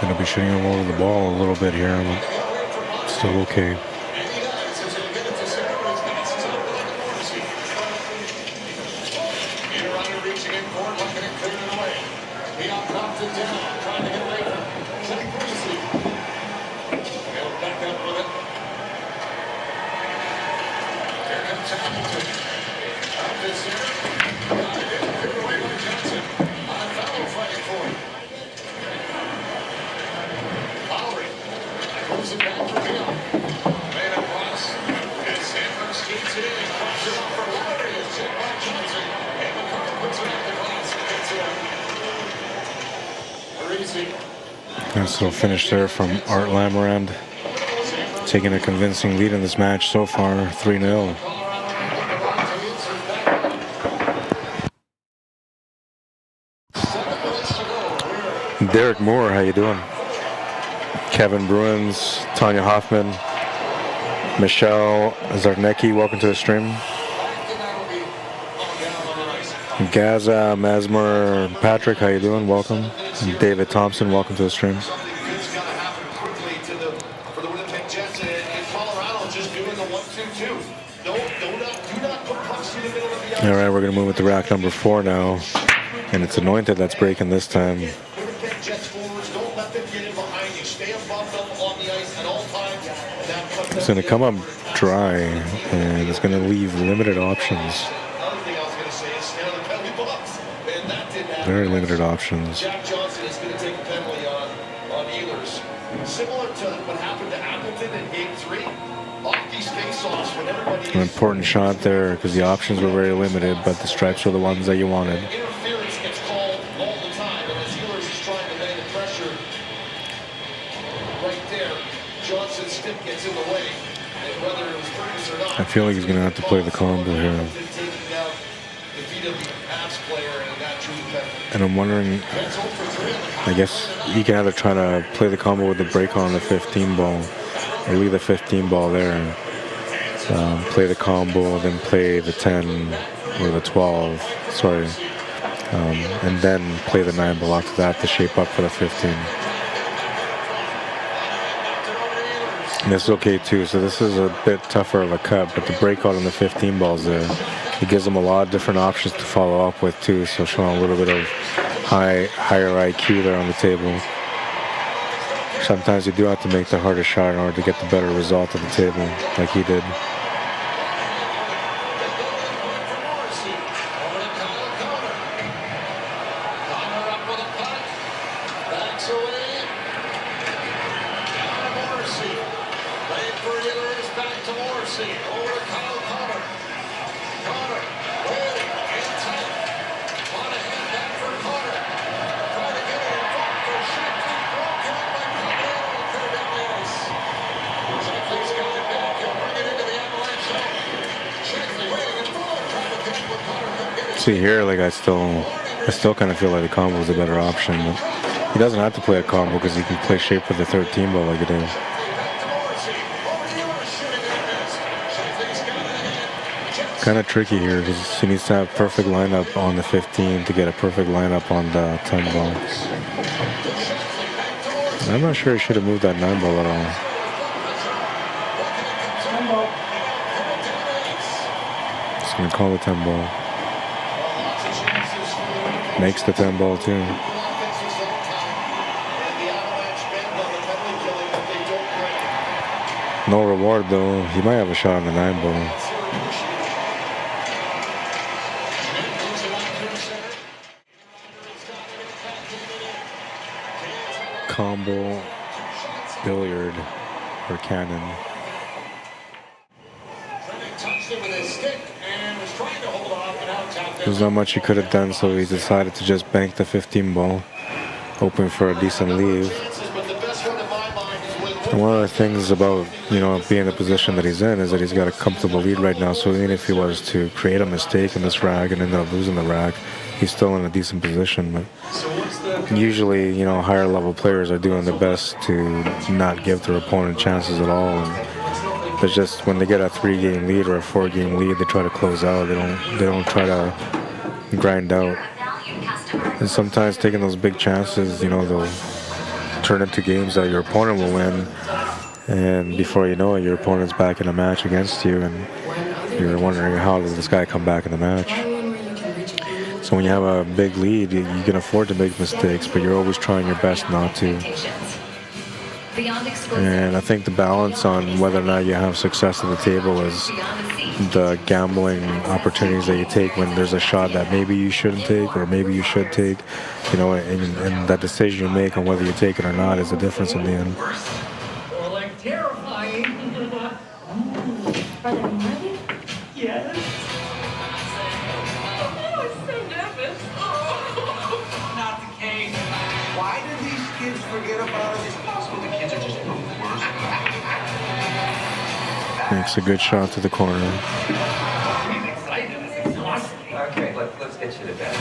Speaker 2: Gonna be shooting him over the ball a little bit here, but still okay. Nice little finish there from Art Lamarand, taking a convincing lead in this match so far, 3-0. Derek Moore, how you doing? Kevin Bruins, Tanya Hoffman, Michelle Zarnecki, welcome to the stream. Gaza, Mesmer, Patrick, how you doing? Welcome. And David Thompson, welcome to the stream. All right, we're going to move into rack number 4 now, and it's Anointed that's breaking this time. It's going to come up dry, and it's going to leave limited options. Very limited options.
Speaker 12: Jack Johnson is going to take a penalty on Ehlers. Similar to what happened to Appleton in Game 3. Off these face-offs when everybody
Speaker 2: An important shot there because the options were very limited, but the stripes were the ones that you wanted.
Speaker 12: Interference gets called all the time, and as Ehlers is trying to lay the pressure right there, Johnson's stick gets in the way. And whether it was purpose or not,
Speaker 2: I feel like he's going to have to play the combo here. And I'm wondering, I guess he can either try to play the combo with the break on the 15 ball, or leave the 15 ball there and play the combo, then play the 10 or the 12, sorry, and then play the 9 ball after that to shape up for the 15. And this is okay too, so this is a bit tougher of a cut, but the breakout on the 15 balls there, it gives them a lot of different options to follow up with too, so showing a little bit of higher IQ there on the table. Sometimes you do have to make the harder shot in order to get the better result at the table, like he did. See here, like I still I still kind of feel like the combo is a better option. But he doesn't have to play a combo because he can play shape with the 13 ball like it is. Kind of tricky here because he needs to have perfect lineup on the 15 to get a perfect lineup on the 10 ball. I'm not sure he should have moved that 9 ball at all. Just gonna call the 10 ball. Makes the 10 ball too. No reward though. He might have a shot on the 9 ball. Combo, billiard, or cannon. There's not much he could have done, so he decided to just bank the 15 ball, hoping for a decent leave. And one of the things about, you know, being in the position that he's in is that he's got a comfortable lead right now, so even if he was to create a mistake in this rag and end up losing the rag, he's still in a decent position. But usually, you know, higher level players are doing their best to not give their opponent chances at all. And it's just when they get a 3-game lead or a 4-game lead, they try to close out. They don't try to grind out. And sometimes taking those big chances, you know, they'll turn into games that your opponent will win. And before you know it, your opponent's back in a match against you, and you're wondering, how does this guy come back in the match? So when you have a big lead, you can afford to make mistakes, but you're always trying your best not to. And I think the balance on whether or not you have success at the table is the gambling opportunities that you take when there's a shot that maybe you shouldn't take or maybe you should take, you know, and that decision you make on whether you take it or not is the difference in the end.
Speaker 5: Or like terrifying.
Speaker 16: Are they ready?
Speaker 5: Yes.
Speaker 16: Oh, I'm so nervous.
Speaker 5: Not the case.
Speaker 3: Why did these kids forget about it? It's possible the kids are just worse.
Speaker 2: Makes a good shot to the corner.
Speaker 3: Okay, let's get you to bed.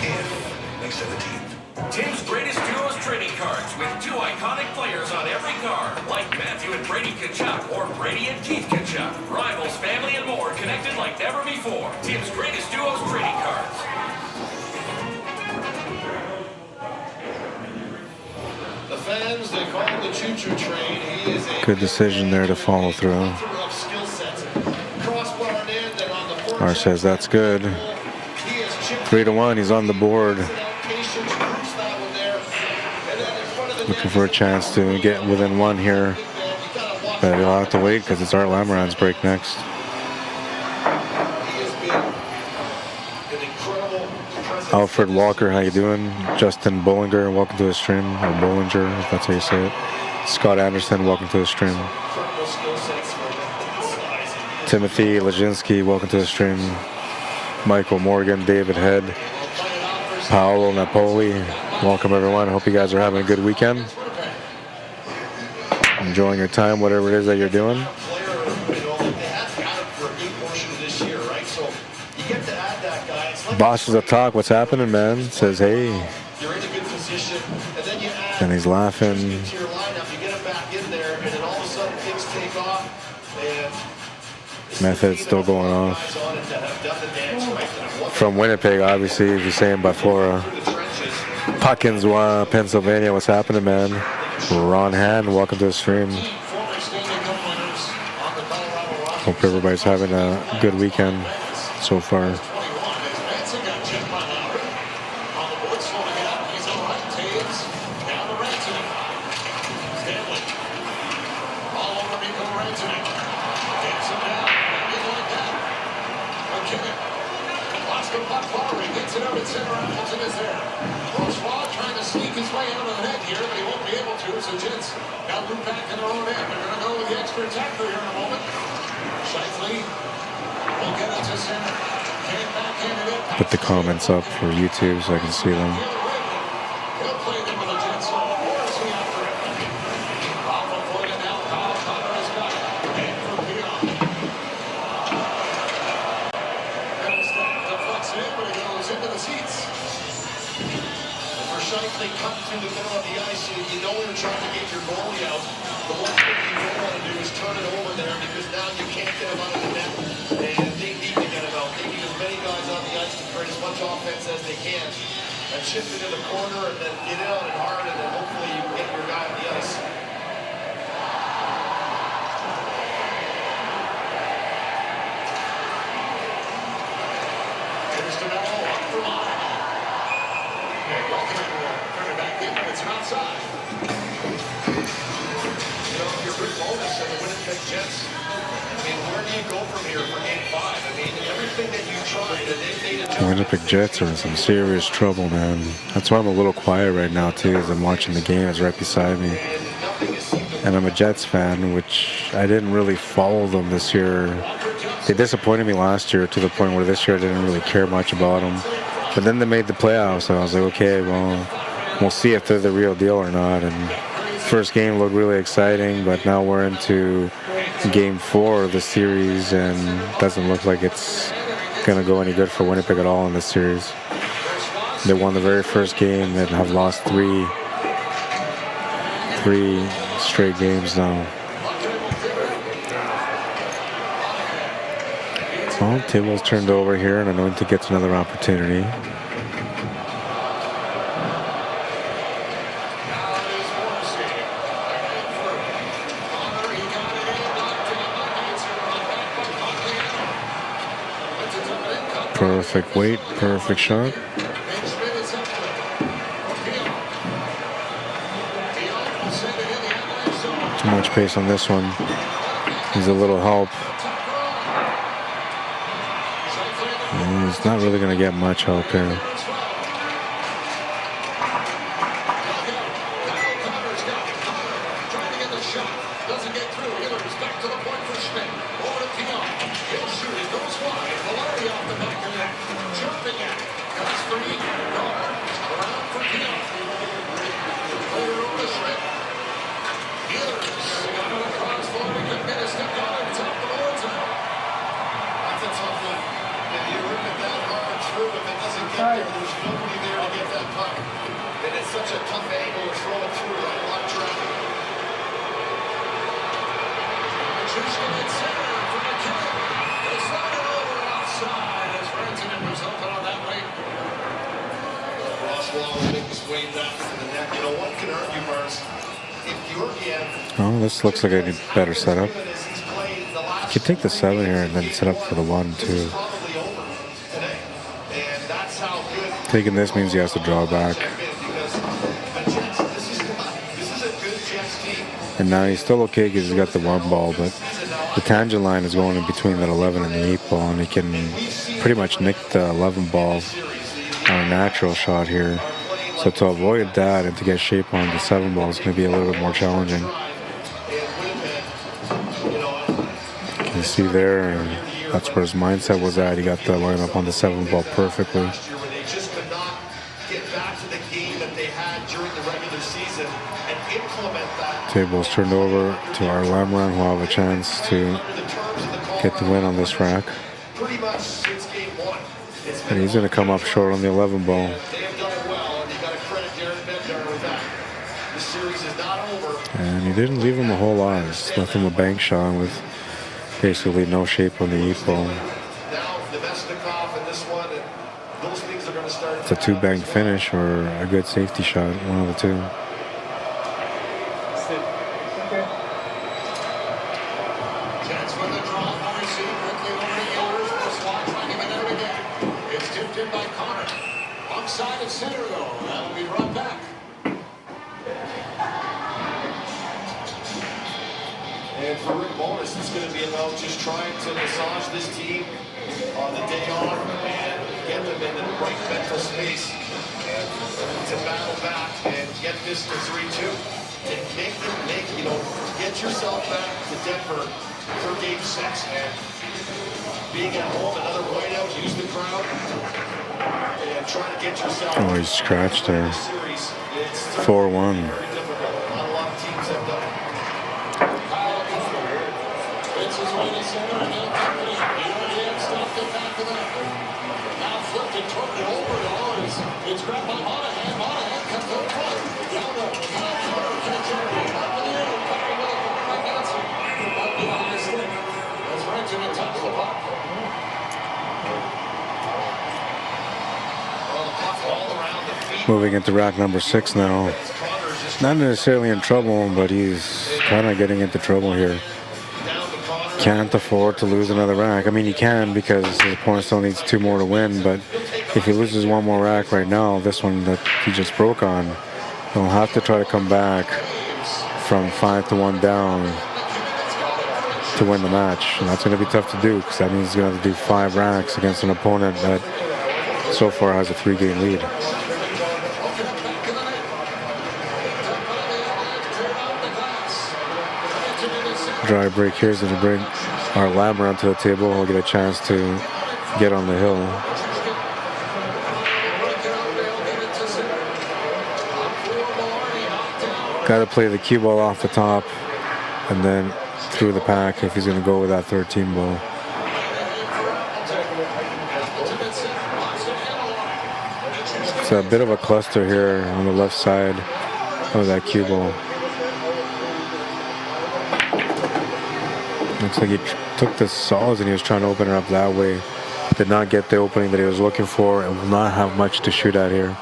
Speaker 4: Week 17th.
Speaker 14: Tim's greatest duos trading cards with 2 iconic players on every card, like Matthew and Brady Tkachuk or Brady and Keith Tkachuk. Rivals, family, and more connected like never before. Tim's greatest duos trading cards.
Speaker 12: The fans, they call him the choo-choo train. He is a
Speaker 2: Good decision there to follow through.
Speaker 12: of skill sets. Crossbar in, and on the
Speaker 2: R says that's good. 3-1, he's on the board. Looking for a chance to get within 1 here. But he'll have to wait because it's Art Lamoran's break next. Alfred Walker, how you doing? Justin Bollinger, welcome to the stream. Or Bollinger, if that's how you say it. Scott Anderson, welcome to the stream. Timothy Lazinski, welcome to the stream. Michael Morgan, David Head, Paolo Napoli, welcome everyone. I hope you guys are having a good weekend. Enjoying your time, whatever it is that you're doing. Boss is up top. What's happening, man? Says, hey.
Speaker 12: You're in a good position, and then you add
Speaker 2: And he's laughing.
Speaker 12: to your lineup, you get him back in there, and then all of a sudden things take off, and
Speaker 2: Method's still going off. From Winnipeg, obviously, if you're saying by Flora. Puckins, Pennsylvania. What's happening, man? Ron Han, welcome to the stream. Hope everybody's having a good weekend so far. Put the comments up for YouTube so I can see them.
Speaker 12: Scheifele cut through the middle of the ice, and you know you're trying to get your goalie out. The one thing you don't want to do is turn it over there because now you can't get him out of the net. And they need to get him out. They need as many guys on the ice to create as much offense as they can. And shift it to the corner and then get it out and hard, and then hopefully you can get your guy on the ice.
Speaker 26: Here's to Mello, up for line. And welcome everyone. Turn it back in, but it's outside.
Speaker 12: You know, if you're Rick Bonus and the Winnipeg Jets, I mean, where do you go from here for Game 5? I mean, everything that you tried, and they've made
Speaker 2: The Winnipeg Jets are in some serious trouble, man. That's why I'm a little quiet right now, too, as I'm watching the game. It's right beside me. And I'm a Jets fan, which I didn't really follow them this year. They disappointed me last year to the point where this year I didn't really care much about them. But then they made the playoffs, and I was like, okay, well, we'll see if they're the real deal or not. And first game looked really exciting, but now we're into Game 4 of the series, and it doesn't look like it's going to go any good for Winnipeg at all in this series. They won the very first game and have lost three straight games now. Well, table's turned over here, and Anointed gets another opportunity. Perfect weight, perfect shot. Too much pace on this one. Needs a little help. He's not really going to get much help here. Oh, this looks like a better setup. You could take the 7 here and then set up for the 1, too. Taking this means he has to draw back. And now he's still okay because he's got the 1 ball, but the tangent line is going in between that 11 and the 8 ball, and he can pretty much nick the 11 ball on a natural shot here. So to avoid that and to get shape on the 7 ball is going to be a little bit more challenging. You see there, and that's where his mindset was at. He got the lineup on the 7 ball perfectly. Table's turned over to our Lamran, who will have a chance to get the win on this rack. And he's going to come up short on the 11 ball. And he didn't leave him a whole lot. Just left him a bank shot with basically no shape on the 8 ball. It's a 2-bank finish or a good safety shot, one of the two.
Speaker 12: And for Rick Bonus, it's going to be about just trying to massage this team on the day off and get them in the right mental space and to battle back and get this to 3-2. And get yourself back to Denver for Game 6. And being at home, another whiteout, use the crowd and try to get yourself.
Speaker 2: Oh, he's scratched there. 4-1.
Speaker 26: It's grabbed by Monahan. Monahan comes
Speaker 2: Moving into rack number 6 now. Not necessarily in trouble, but he's kind of getting into trouble here. Can't afford to lose another rack. I mean, he can because his opponent still needs 2 more to win, but if he loses 1 more rack right now, this one that he just broke on, he'll have to try to come back from 5-1 down to win the match. And that's going to be tough to do because that means he's going to have to do 5 racks against an opponent that so far has a 3-game lead. Dry break here is going to bring our Lammer onto the table. He'll get a chance to get on the hill. Got to play the cue ball off the top and then through the pack if he's going to go with that 13 ball. It's a bit of a cluster here on the left side of that cue ball. Looks like he took the saws and he was trying to open it up that way. Did not get the opening that he was looking for and will not have much to shoot at here.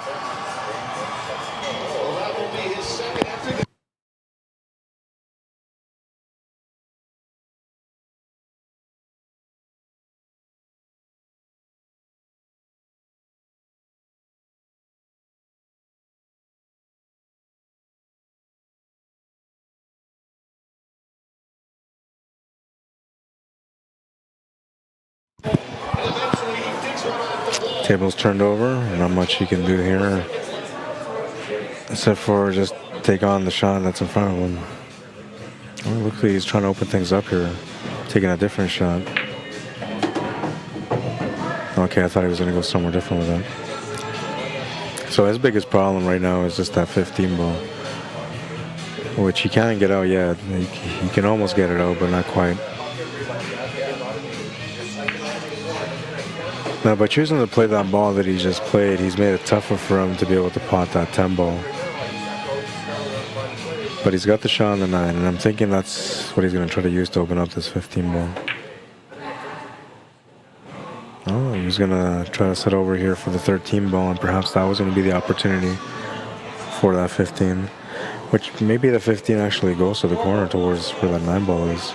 Speaker 2: Table's turned over, not much he can do here except for just take on the shot that's in front of him. Oh, looks like he's trying to open things up here, taking a different shot. Okay, I thought he was going to go somewhere different with that. So his biggest problem right now is just that 15 ball, which he can't get out yet. He can almost get it out, but not quite. Now, by choosing to play that ball that he just played, he's made it tougher for him to be able to pot that 10 ball. But he's got the shot on the 9, and I'm thinking that's what he's going to try to use to open up this 15 ball. Oh, he was going to try to set over here for the 13 ball, and perhaps that was going to be the opportunity for that 15. Which maybe the 15 actually goes to the corner towards where that 9 ball is.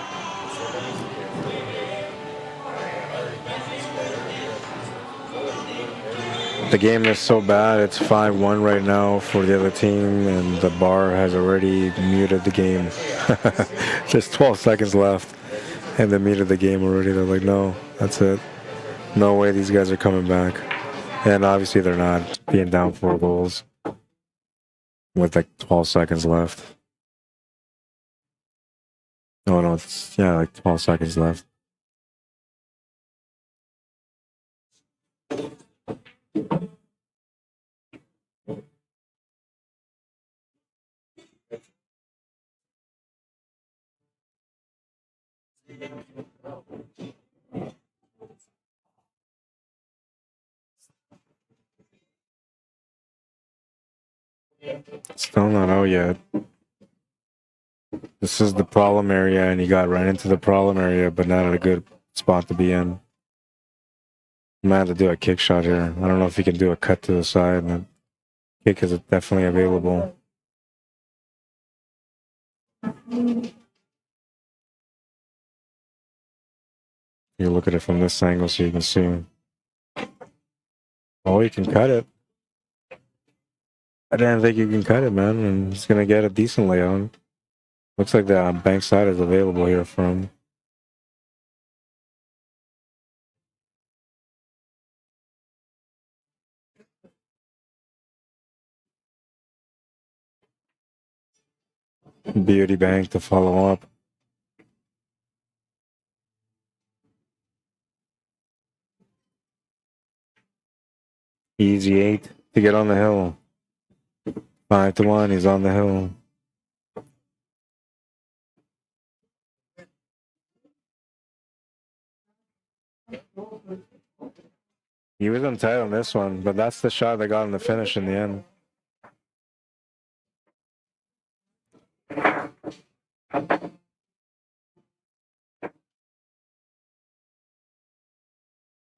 Speaker 2: The game is so bad, it's 5-1 right now for the other team, and the bar has already muted the game. Just 12 seconds left, and they muted the game already. They're like, no, that's it. No way these guys are coming back. And obviously they're not, being down 4 goals with like 12 seconds left. Oh no, it's, yeah, like 12 seconds left. Still not out yet. This is the problem area, and he got right into the problem area, but not at a good spot to be in. I'm gonna have to do a kick shot here. I don't know if he can do a cut to the side. And kick is definitely available. You look at it from this angle so you can see. Oh, you can cut it. I didn't think you can cut it, man, and he's gonna get a decent layout. Looks like the bank side is available here from. Beauty bank to follow up. Easy 8 to get on the hill. 5-1, he's on the hill. He was on tight on this one, but that's the shot that got him the finish in the end.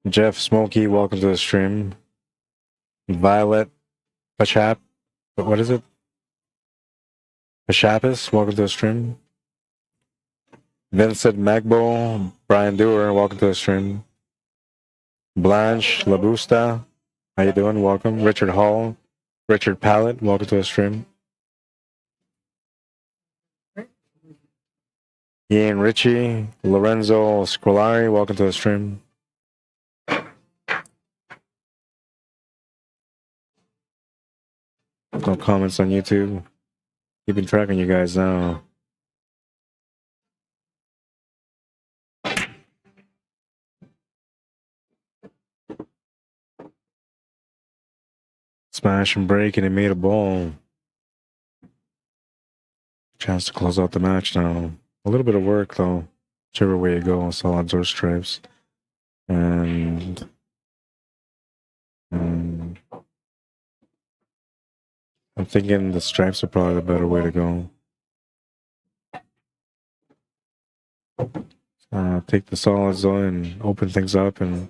Speaker 2: Jeff Smokey, welcome to the stream. Violet, Pachap. What is it? Pachapis, welcome to the stream. Vincent Magbo, Brian Dewar, welcome to the stream. Blanche Labusta, how you doing? Welcome. Richard Hall, Richard Pallet, welcome to the stream. Ian Ritchie, Lorenzo Scolari, welcome to the stream. No comments on YouTube. Keeping track on you guys now. Smash and break, and he made a ball. Chance to close out the match now. A little bit of work though. Whichever way you go, solids or stripes. And I'm thinking the stripes are probably the better way to go. Take the solids though and open things up, and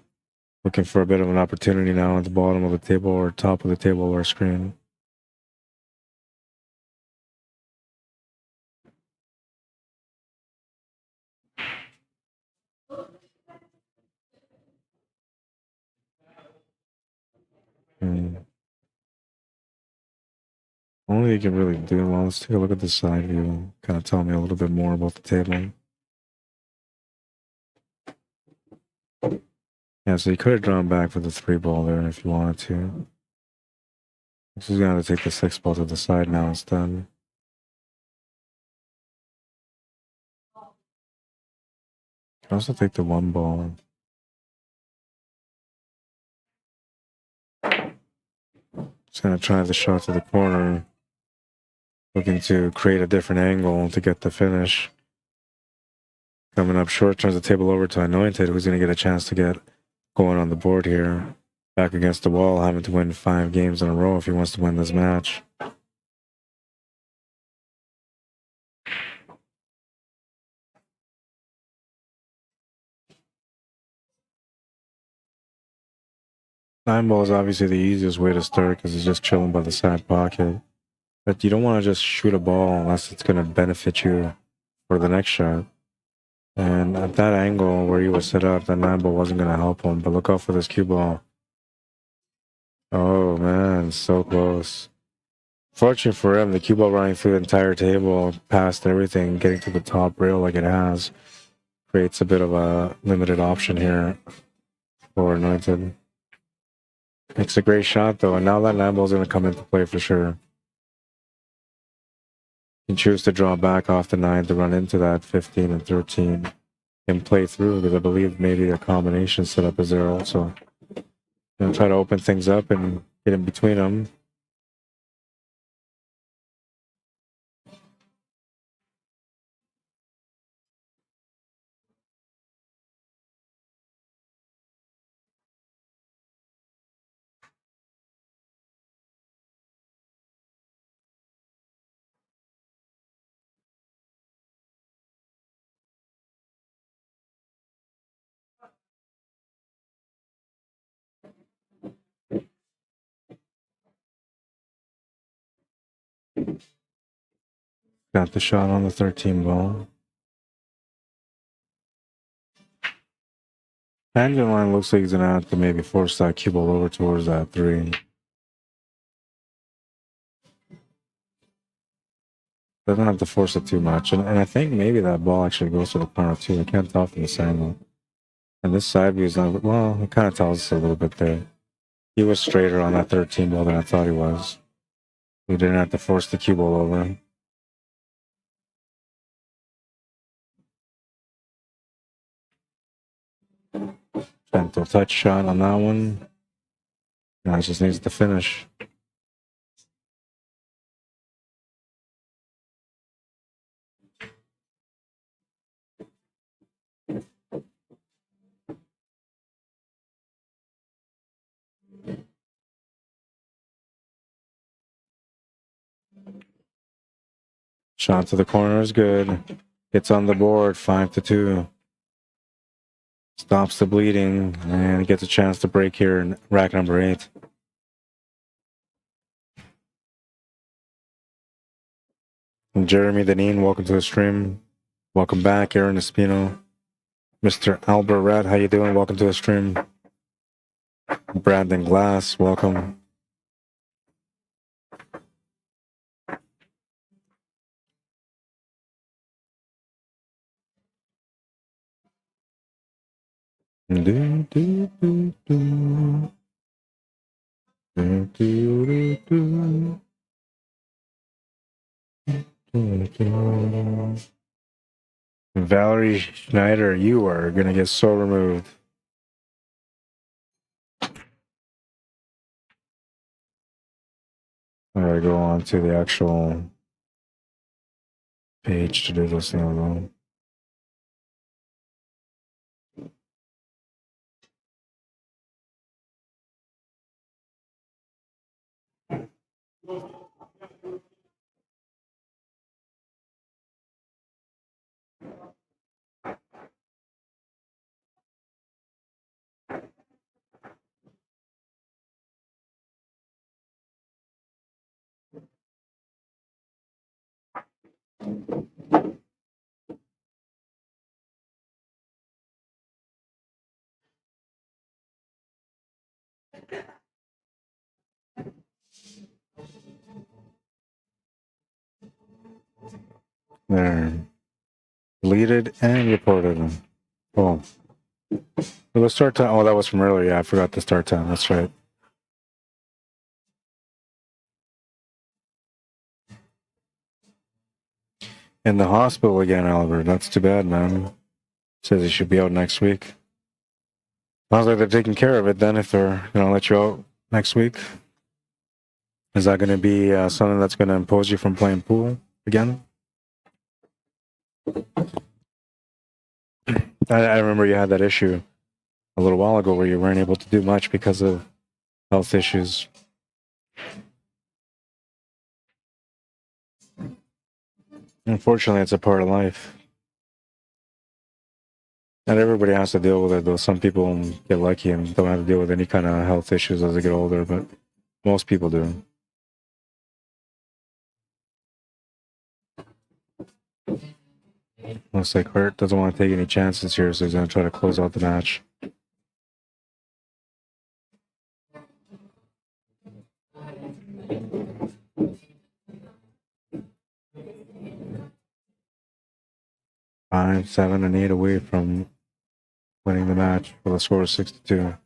Speaker 2: looking for a bit of an opportunity now at the bottom of the table or top of the table or screen. Only you can really do. Well, let's take a look at the side view. Kind of tell me a little bit more about the table. Yeah, so you could have drawn back for the 3-ball there if you wanted to. This is going to take the 6-ball to the side now instead. Can also take the 1-ball. Just going to try the shot to the corner. Looking to create a different angle to get the finish. Coming up short, turns the table over to Anointed, who's going to get a chance to get going on the board here. Back against the wall, having to win 5 games in a row if he wants to win this match. Nine ball is obviously the easiest way to start because it's just chilling by the side pocket. But you don't want to just shoot a ball unless it's going to benefit you for the next shot. And at that angle where he was set up, that 9 ball wasn't going to help him. But look out for this cue ball. Oh man, so close. Fortunate for him, the cue ball running through the entire table, past everything, getting to the top rail like it has, creates a bit of a limited option here for Anointed. Makes a great shot though, and now that 9 ball is going to come into play for sure. You can choose to draw back off the 9 to run into that 15 and 13 and play through, because I believe maybe a combination setup is there also. And try to open things up and get in between them. Got the shot on the 13 ball. Tangent line looks like he's going to have to maybe force that cue ball over towards that 3. Doesn't have to force it too much. And I think maybe that ball actually goes to the corner too. I can't tell from this angle. And this side view is not, well, it kind of tells us a little bit there. He was straighter on that 13 ball than I thought he was. We didn't have to force the cue ball over. Gentle touch shot on that one. Now it just needs to finish. Shot to the corner is good. Gets on the board, 5-2. Stops the bleeding and gets a chance to break here in rack number 8. And Jeremy Deneen, welcome to the stream. Welcome back, Aaron Espino. Mr. Albert Rat, how you doing? Welcome to the stream. Brandon Glass, welcome. Do, do, do, do. Do, do, do, do. Valerie Schneider, you are gonna get so removed. I gotta go on to the actual page to do this now. There. Deleted and reported. Oh. The start time. Oh, that was from earlier. Yeah, I forgot the start time. That's right. In the hospital again, Albert. That's too bad, man. Says he should be out next week. Sounds like they're taking care of it then if they're going to let you out next week. Is that going to be something that's going to impose you from playing pool again? I remember you had that issue a little while ago where you weren't able to do much because of health issues. Unfortunately, it's a part of life. Not everybody has to deal with it, though. Some people get lucky and don't have to deal with any kind of health issues as they get older, but most people do. Looks like Hart doesn't want to take any chances here, so he's going to try to close out the match. Five, 7, and 8 away from winning the match with a score of 6-2.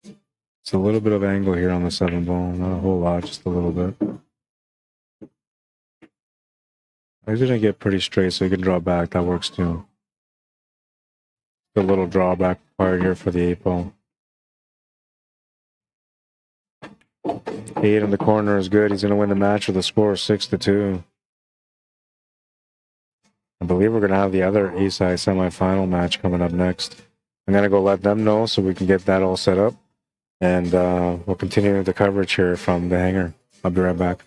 Speaker 2: It's a little bit of angle here on the 7 ball, not a whole lot, just a little bit. He's going to get pretty straight, so he can draw back. That works too. A little drawback required here for the 8 ball. 8 in the corner is good. He's going to win the match with a score of 6-2. I believe we're going to have the other A-side semifinal match coming up next. I'm going to go let them know so we can get that all set up. And we'll continue the coverage here from the hangar. I'll be right back.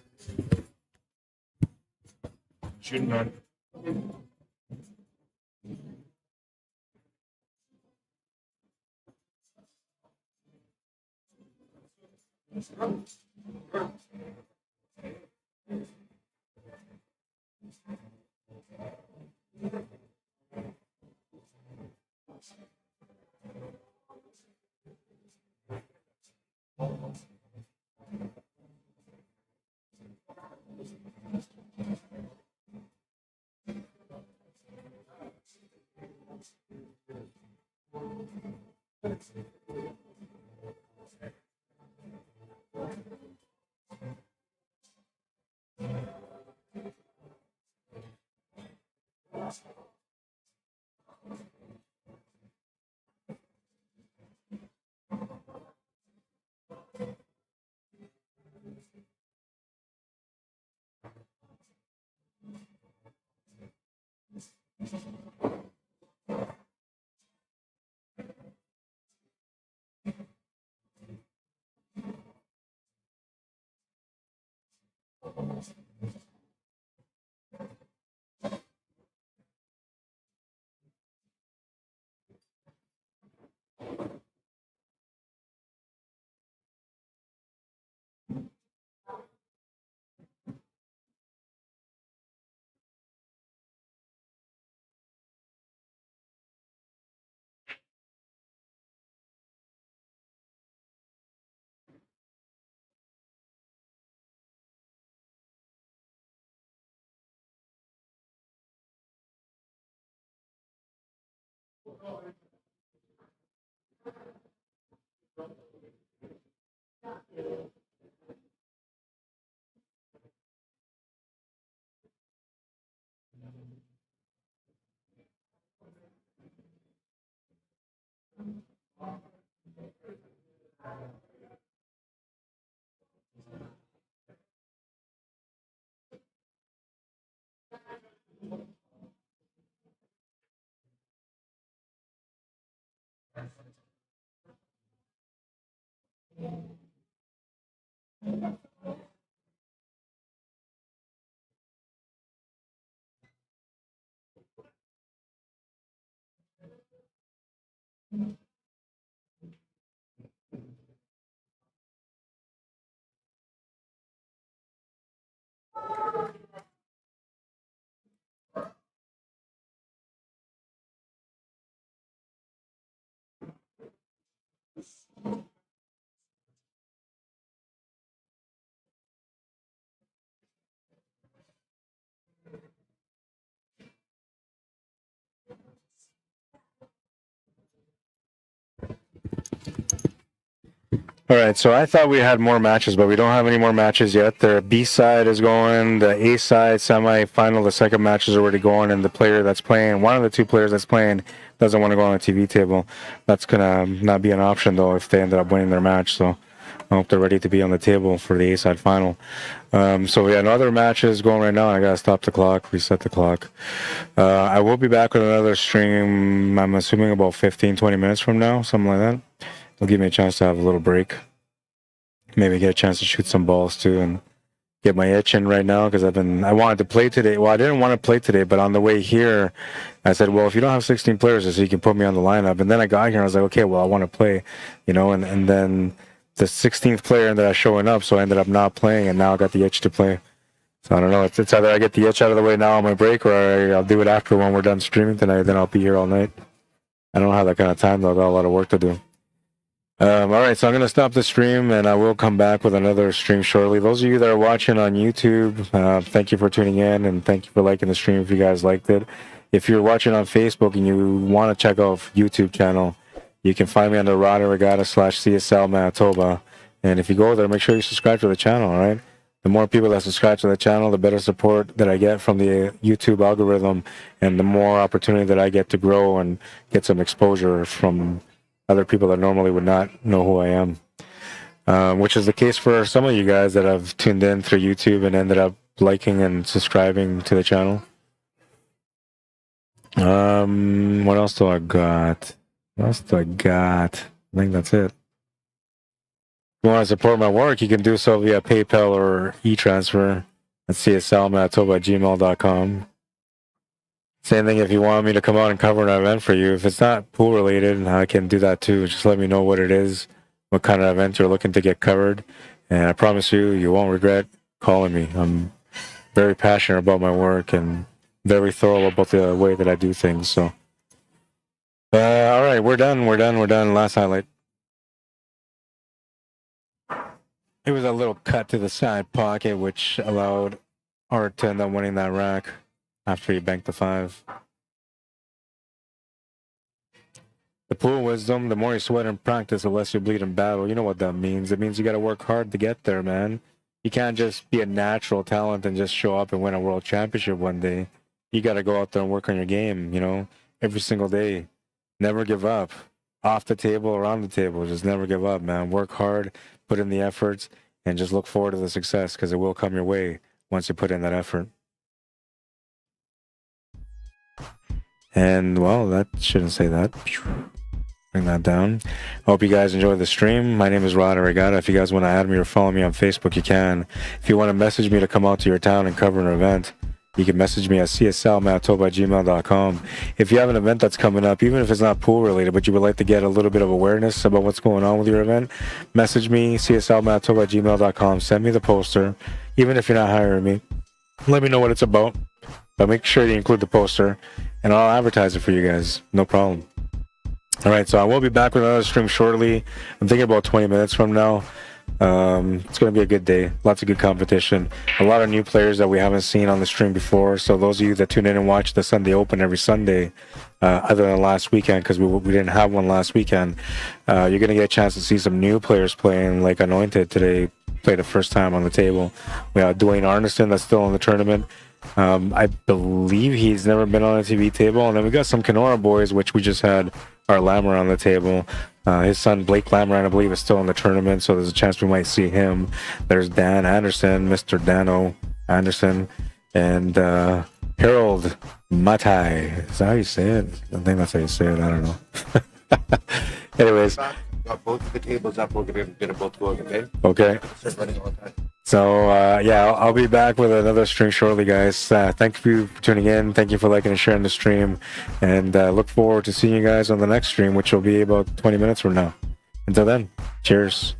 Speaker 18: Shooting on.
Speaker 2: All right, so I thought we had more matches, but we don't have any more matches yet. The B side is going, the A side semi-final, the second match is already going, and the player that's playing, one of the two players that's playing, doesn't want to go on the TV table. That's gonna not be an option though if they ended up winning their match. So I hope they're ready to be on the table for the A side final. So yeah, no other matches going right now. I gotta stop the clock, reset the clock. I will be back with another stream. I'm assuming about 15-20 minutes from now, something like that. It'll give me a chance to have a little break. Maybe get a chance to shoot some balls too and get my itch in right now because I wanted to play today. Well, I didn't want to play today, but on the way here, I said, well, if you don't have 16 players, so you can put me on the lineup. And then I got here and I was like, okay, well, I want to play, you know, and then the 16th player ended up showing up, so I ended up not playing, and now I got the itch to play. So I don't know. It's either I get the itch out of the way now on my break, or I'll do it after when we're done streaming tonight. Then I'll be here all night. I don't have that kind of time, though. I got a lot of work to do. All right, so I'm going to stop the stream, and I will come back with another stream shortly. Those of you that are watching on YouTube, thank you for tuning in, and thank you for liking the stream if you guys liked it. If you're watching on Facebook and you want to check out YouTube channel, you can find me under Arriagada/CSLMANITOBA. And if you go there, make sure you subscribe to the channel, all right? The more people that subscribe to the channel, the better support that I get from the YouTube algorithm, and the more opportunity that I get to grow and get some exposure from other people that normally would not know who I am, which is the case for some of you guys that have tuned in through YouTube and ended up liking and subscribing to the channel. What else do I got? What else do I got? I think that's it. If you want to support my work, you can do so via PayPal or e-transfer at CSLMANITOBA@gmail.com. Same thing if you want me to come out and cover an event for you. If it's not pool related, I can do that too. Just let me know what it is, what kind of event you're looking to get covered. And I promise you, you won't regret calling me. I'm very passionate about my work and very thorough about the way that I do things. So, all right, we're done. Last highlight. It was a little cut to the side pocket, which allowed Art to end up winning that rack after he banked the 5. The pool wisdom, the more you sweat in practice, the less you bleed in battle. You know what that means. It means you got to work hard to get there, man. You can't just be a natural talent and just show up and win a world championship one day. You got to go out there and work on your game, you know, every single day. Never give up. Off the table or on the table, just never give up, man. Work hard, put in the efforts, and just look forward to the success because it will come your way once you put in that effort. And, well, that shouldn't say that. Bring that down. I hope you guys enjoyed the stream. My name is Arriagada. If you guys want to add me or follow me on Facebook, you can. If you want to message me to come out to your town and cover an event, you can message me at CSLMANITOBA@gmail.com. If you have an event that's coming up, even if it's not pool related, but you would like to get a little bit of awareness about what's going on with your event, message me, CSLMANITOBA@gmail.com. Send me the poster, even if you're not hiring me. Let me know what it's about, but make sure you include the poster, and I'll advertise it for you guys. No problem. All right, so I will be back with another stream shortly. I'm thinking about 20 minutes from now. It's going to be a good day. Lots of good competition. A lot of new players that we haven't seen on the stream before. So those of you that tune in and watch the Sunday Open every Sunday, other than last weekend, because we didn't have one last weekend, you're going to get a chance to see some new players playing, like Anointed today, played the first time on the table. We have Dwayne Arneson that's still in the tournament. I believe he's never been on a TV table. And then we got some Kenora boys, which we just had our Lammer on the table. His son Blake Lammer, I believe, is still in the tournament, so there's a chance we might see him. There's Dan Anderson, Mr. Dano Anderson, and Harold Matai. Is that how you say it? I think that's how you say it. I don't know. Anyways.
Speaker 3: Got both of the tables up. We're going to get them both going, okay?
Speaker 2: Okay. So, yeah, I'll be back with another stream shortly, guys. Thank you for tuning in. Thank you for liking and sharing the stream. And look forward to seeing you guys on the next stream, which will be about 20 minutes from now. Until then, cheers.